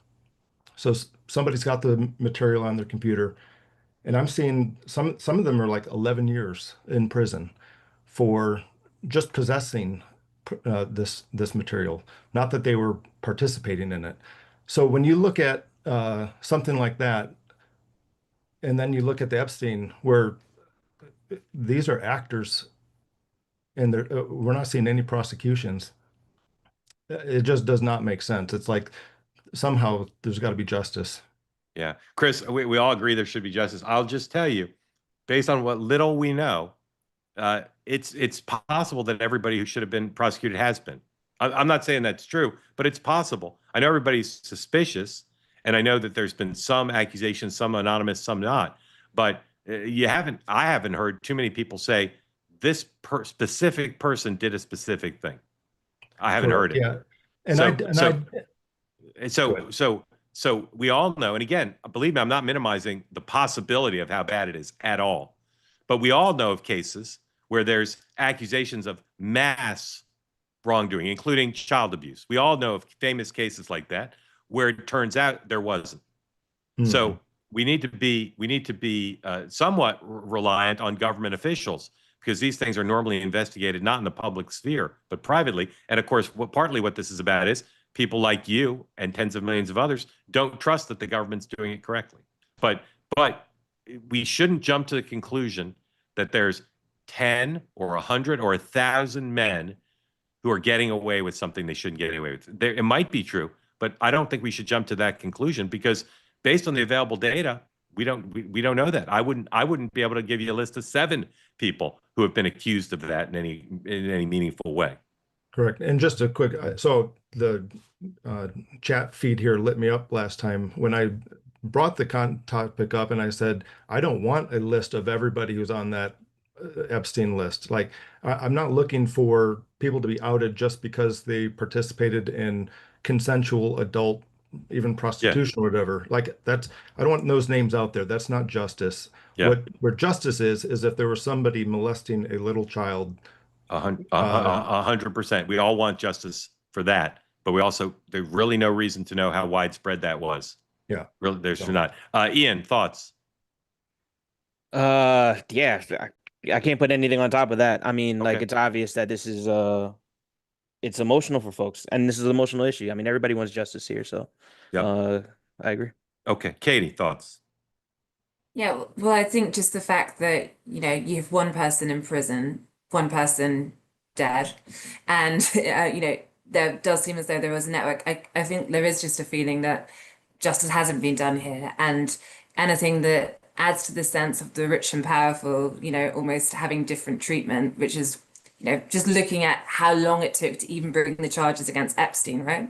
So somebody's got the material on their computer, and I'm seeing some of them are like 11 years in prison for just possessing this material, not that they were participating in it. So when you look at something like that, and then you look at the Epstein, where these are actors, and we're not seeing any prosecutions, it just does not make sense. It's like somehow there's got to be justice. Yeah, Chris, we all agree there should be justice. I'll just tell you, based on what little we know, it's possible that everybody who should have been prosecuted has been. I'm not saying that's true, but it's possible. I know everybody's suspicious, and I know that there's been some accusations, some anonymous, some not. But I haven't heard too many people say this specific person did a specific thing. I haven't heard it. Yeah, so we all know, and again, believe me, I'm not minimizing the possibility of how bad it is at all. But we all know of cases where there's accusations of mass wrongdoing, including child abuse. We all know of famous cases like that where it turns out there wasn't. Mm-hmm. So we need to be somewhat reliant on government officials, because these things are normally investigated not in the public sphere but privately. And of course, partly what this is about is people like you and tens of millions of others don't trust that the government's doing it correctly. But we shouldn't jump to the conclusion that there's 10 or 100 or 1,000 men who are getting away with something they shouldn't get away with. It might be true, but I don't think we should jump to that conclusion, because based on the available data, we don't know that. I wouldn't be able to give you a list of 7 people who have been accused of that in any meaningful way. Correct. And just a quick, so the chat feed here lit me up last time when I brought the topic up, and I said, I don't want a list of everybody who's on that Epstein list. Like, I'm not looking for people to be outed just because they participated in consensual adult, even prostitution or whatever. Like, I don't want those names out there. That's not justice. Yeah. Where justice is if there was somebody molesting a little child. 100%. We all want justice for that, but there's really no reason to know how widespread that was. Yeah. Really, there's not. Ian, thoughts? Yeah, I can't put anything on top of that. I mean, like Okay. it's obvious that this is it's emotional for folks, and this is an emotional issue. I mean, everybody wants justice here, so Yep. I agree. Okay. Katie, thoughts? Yeah, well, I think just the fact that, you have one person in prison, one person dead, and, there does seem as though there was a network. I think there is just a feeling that justice hasn't been done here, and anything that adds to the sense of the rich and powerful, almost having different treatment, which is, just looking at how long it took to even bring the charges against Epstein, right?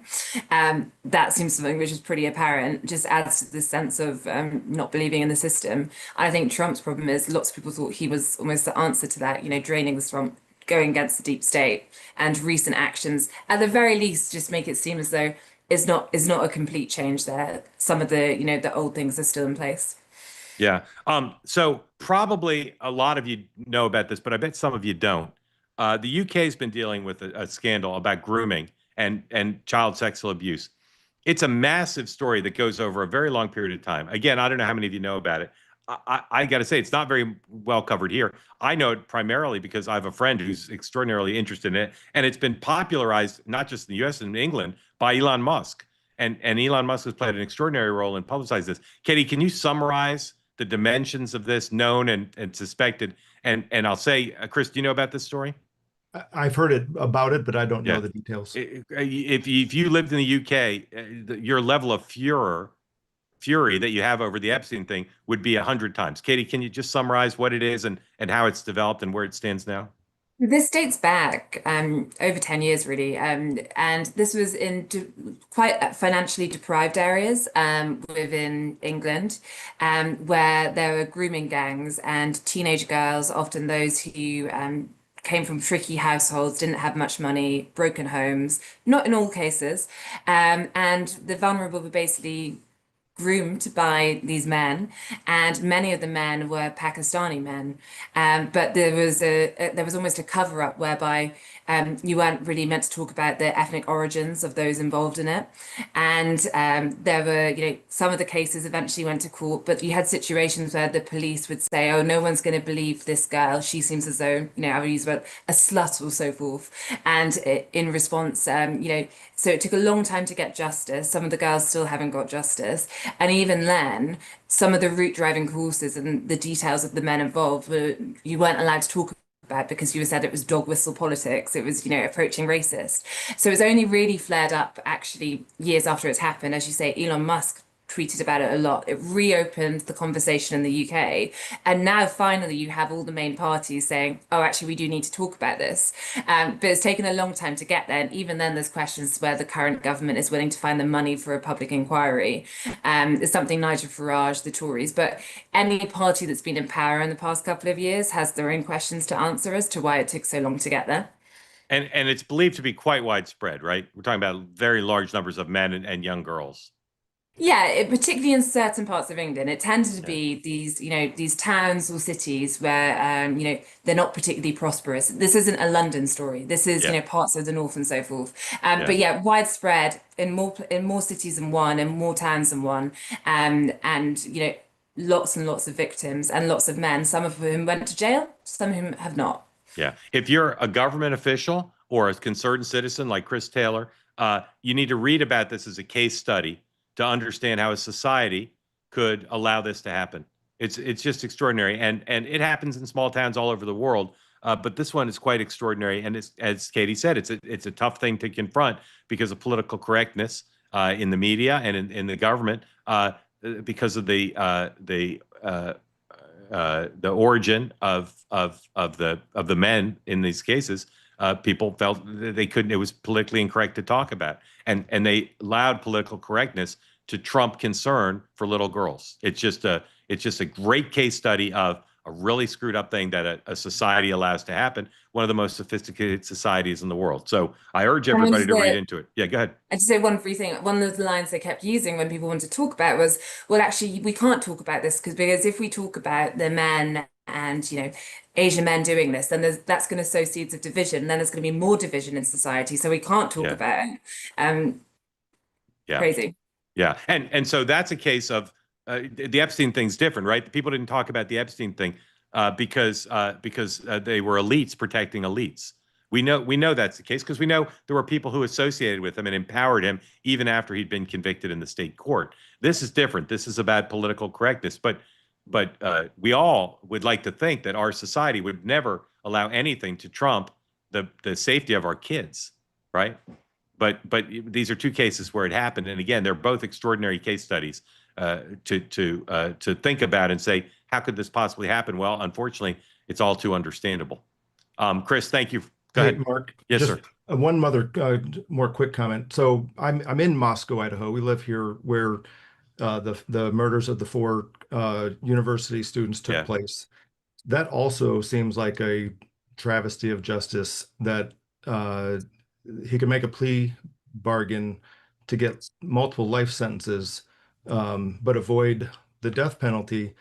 That seems something which is pretty apparent, just adds to the sense of not believing in the system. I think Trump's problem is lots of people thought he was almost the answer to that, draining the swamp, going against the deep state, and recent actions, at the very least, just make it seem as though is not a complete change there. Some of the old things are still in place. Yeah. So probably a lot of you know about this, but I bet some of you don't. The UK has been dealing with a scandal about grooming and child sexual abuse. It's a massive story that goes over a very long period of time. Again, I don't know how many of you know about it. I got to say, it's not very well covered here. I know it primarily because I have a friend who's extraordinarily interested in it, and it's been popularized not just in the U.S. and England by Elon Musk. And Elon Musk has played an extraordinary role in publicizing this. Katie, can you summarize the dimensions of this known and suspected? And I'll say, Chris, do you know about this story? I've heard about it, but I don't know the details. If you lived in the UK, your level of fury that you have over the Epstein thing would be 100 times. Katie, can you just summarize what it is and how it's developed and where it stands now? This dates back over 10 years, really. And this was in quite financially deprived areas within England, where there were grooming gangs and teenage girls, often those who came from tricky households, didn't have much money, broken homes, not in all cases. And the vulnerable were basically groomed by these men, and many of the men were Pakistani men. But there was almost a cover up whereby you weren't really meant to talk about the ethnic origins of those involved in it. And there were, some of the cases eventually went to court, but you had situations where the police would say, "Oh, no one's going to believe this girl. She seems as though, I would use a slut or so forth." And in response, so it took a long time to get justice. Some of the girls still haven't got justice. And even then, some of the route driving courses and the details of the men involved you weren't allowed to talk about because you said it was dog whistle politics. It was, approaching racist. So it's only really flared up actually years after it's happened. As you say, Elon Musk tweeted about it a lot. It reopened the conversation in the UK. And now finally you have all the main parties saying, "Oh, actually, we do need to talk about this." But it's taken a long time to get there. And even then there's questions where the current government is willing to find the money for a public inquiry. It's something Nigel Farage, the Tories, but any party that's been in power in the past couple of years has their own questions to answer as to why it took so long to get there. And it's believed to be quite widespread, right? We're talking about very large numbers of men and young girls. Yeah, particularly in certain parts of England, it tended to be these towns or cities where, they're not particularly prosperous. This isn't a London story. This is, parts of the north and so forth. But yeah, widespread in more cities than one, and more towns than one, and lots and lots of victims and lots of men, some of whom went to jail, some of whom have not. Yeah. If you're a government official or a concerned citizen like Chris Taylor, you need to read about this as a case study to understand how a society could allow this to happen. It's just extraordinary, and it happens in small towns all over the world. But this one is quite extraordinary, and as Katie said, it's a tough thing to confront because of political correctness in the media and in the government, because of the origin of the men in these cases. People felt they couldn't. It was politically incorrect to talk about, and they allowed political correctness to trump concern for little girls. It's just a great case study of a really screwed up thing that a society allows to happen. One of the most sophisticated societies in the world. So I urge everybody to read into it. Yeah, go ahead. And to say one brief thing, one of the lines they kept using when people wanted to talk about it was, "Well, actually, we can't talk about this because if we talk about the men and Asian men doing this, then that's going to sow seeds of division. Then there's going to be more division in society. So we can't talk about it." Yeah. Crazy. Yeah, and so that's a case of the Epstein thing's different, right? People didn't talk about the Epstein thing because they were elites protecting elites. We know that's the case because we know there were people who associated with him and empowered him even after he'd been convicted in the state court. This is different. This is about political correctness. But we all would like to think that our society would never allow anything to trump the safety of our kids, right? But these are two cases where it happened, and again, they're both extraordinary case studies to think about and say, how could this possibly happen? Well, unfortunately, it's all too understandable. Chris, thank you. Go ahead, Mark. Yes, just sir. One more quick comment. So I'm in Moscow, Idaho. We live here where the murders of the 4 university students took place. That also seems like a travesty of justice that he could make a plea bargain to get multiple life sentences, but avoid the death penalty.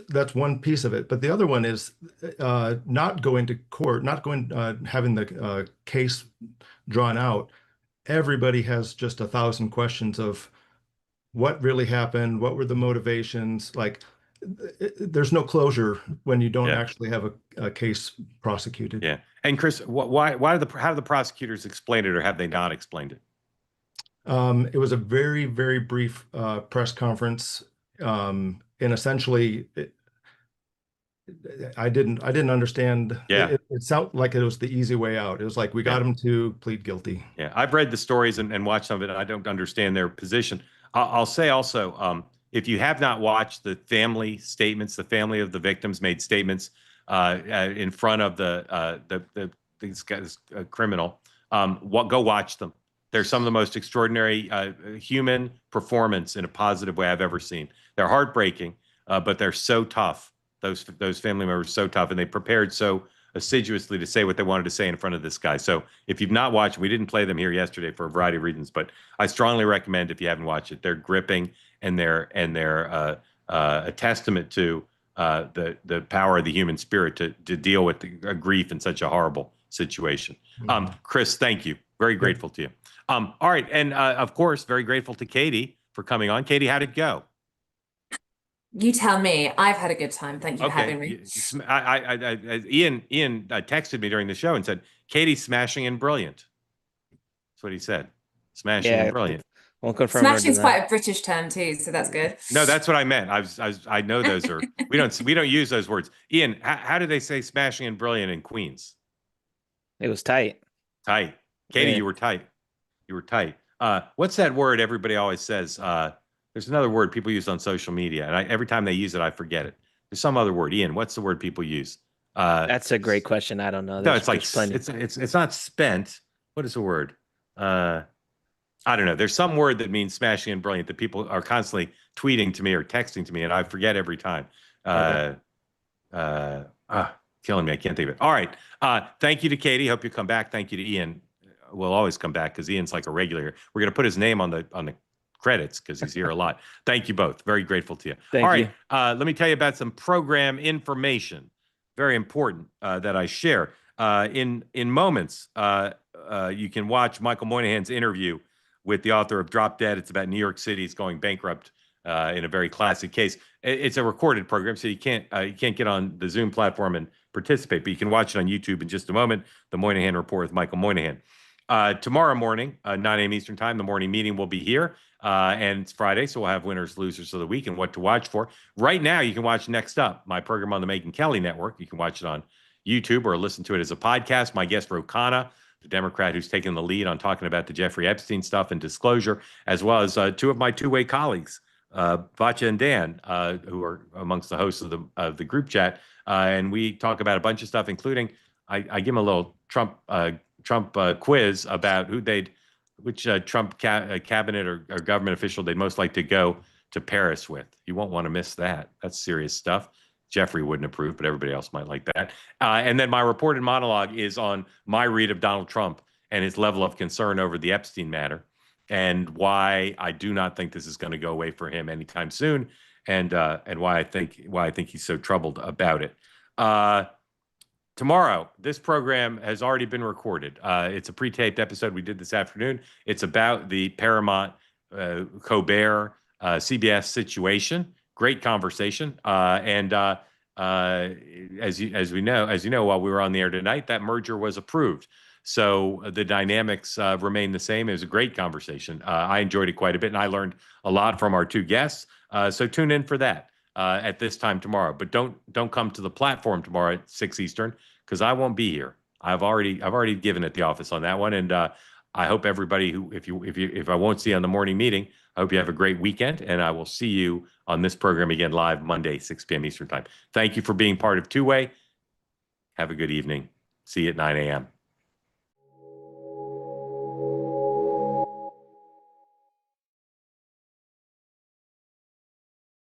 That's one piece of it. But the other one is not going to court, not going, having the case drawn out. Everybody has just 1,000 questions of what really happened, what were the motivations. Like, there's no closure when you don't actually have a case prosecuted. Yeah. And Chris, how do the prosecutors explain it, or have they not explained it? It was a very, very brief press conference. And essentially, I didn't understand. Yeah. It sounded like it was the easy way out. It was like, we got him to plead guilty. Yeah, I've read the stories and watched some of it, and I don't understand their position. I'll say also, if you have not watched the family statements, the family of the victims made statements in front of this criminal, go watch them. They're some of the most extraordinary human performance in a positive way I've ever seen. They're heartbreaking, but they're so tough. Those family members are so tough, and they prepared so assiduously to say what they wanted to say in front of this guy. So if you've not watched, we didn't play them here yesterday for a variety of reasons, but I strongly recommend, if you haven't watched it, they're gripping, and they're a testament to the power of the human spirit to deal with the grief in such a horrible situation. Chris, thank you. Very grateful to you. All right. And of course, very grateful to Katy for coming on. Katy, how'd it go? You tell me. I've had a good time. Thank you for having me. Ian texted me during the show and said, Katy's smashing and brilliant. That's what he said. Smashing and brilliant. Won't confirm. Smashing's quite a British term too, so that's good. No, that's what I meant. I know those are, we don't use those words. Ian, how do they say smashing and brilliant in Queens? It was tight. Tight. Katy, Yeah. you were tight. You were tight. What's that word everybody always says? There's another word people use on social media, and every time they use it, I forget it. There's some other word. Ian, what's the word people use? That's a great question. I don't know. No, it's like it's not spent. What is the word? I don't know. There's some word that means smashing and brilliant that people are constantly tweeting to me or texting to me, and I forget every time. Killing me. I can't think of it. All right. Thank you to Katy. Hope you come back. Thank you to Ian. We'll always come back because Ian's like a regular. We're going to put his name on the credits because he's here a lot. Thank you both. Very grateful to you. Thank All you. right. Let me tell you about some program information. Very important that I share. In moments, you can watch Michael Moynihan's interview with the author of Drop Dead. It's about New York City's going bankrupt in a very classic case. It's a recorded program, so you can't get on the Zoom platform and participate, but you can watch it on YouTube in just a moment. The Moynihan Report with Michael Moynihan. Tomorrow morning, 9 a.m. Eastern Time, the morning meeting will be here. And it's Friday, so we'll have winners, losers of the week and what to watch for. Right now, you can watch Next Up, my program on the Megyn Kelly Network. You can watch it on YouTube or listen to it as a podcast. My guest, Ro Khanna, the Democrat who's taken the lead on talking about the Jeffrey Epstein stuff and disclosure, as well as two of my two-way colleagues, Batya and Dan, who are amongst the hosts of the group chat. And we talk about a bunch of stuff, including I give them a little Trump quiz about which Trump cabinet or government official they'd most like to go to Paris with. You won't want to miss that. That's serious stuff. Jeffrey wouldn't approve, but everybody else might like that. And then my reported monologue is on my read of Donald Trump and his level of concern over the Epstein matter and why I do not think this is going to go away for him anytime soon, and why I think he's so troubled about it. Tomorrow, this program has already been recorded. It's a pre-taped episode we did this afternoon. It's about the Paramount Colbert CBS situation. Great conversation. As you know, while we were on the air tonight, that merger was approved. So the dynamics remain the same. It was a great conversation. I enjoyed it quite a bit, and I learned a lot from our two guests. So tune in for that at this time tomorrow. But don't come to the platform tomorrow at 6 Eastern, because I won't be here. I've already given at the office on that one, and I hope everybody who, if I won't see you on the morning meeting, I hope you have a great weekend, and I will see you on this program again live Monday, 6 p.m. Eastern Time. Thank you for being part of Two Way. Have a good evening. See you at 9 a.m.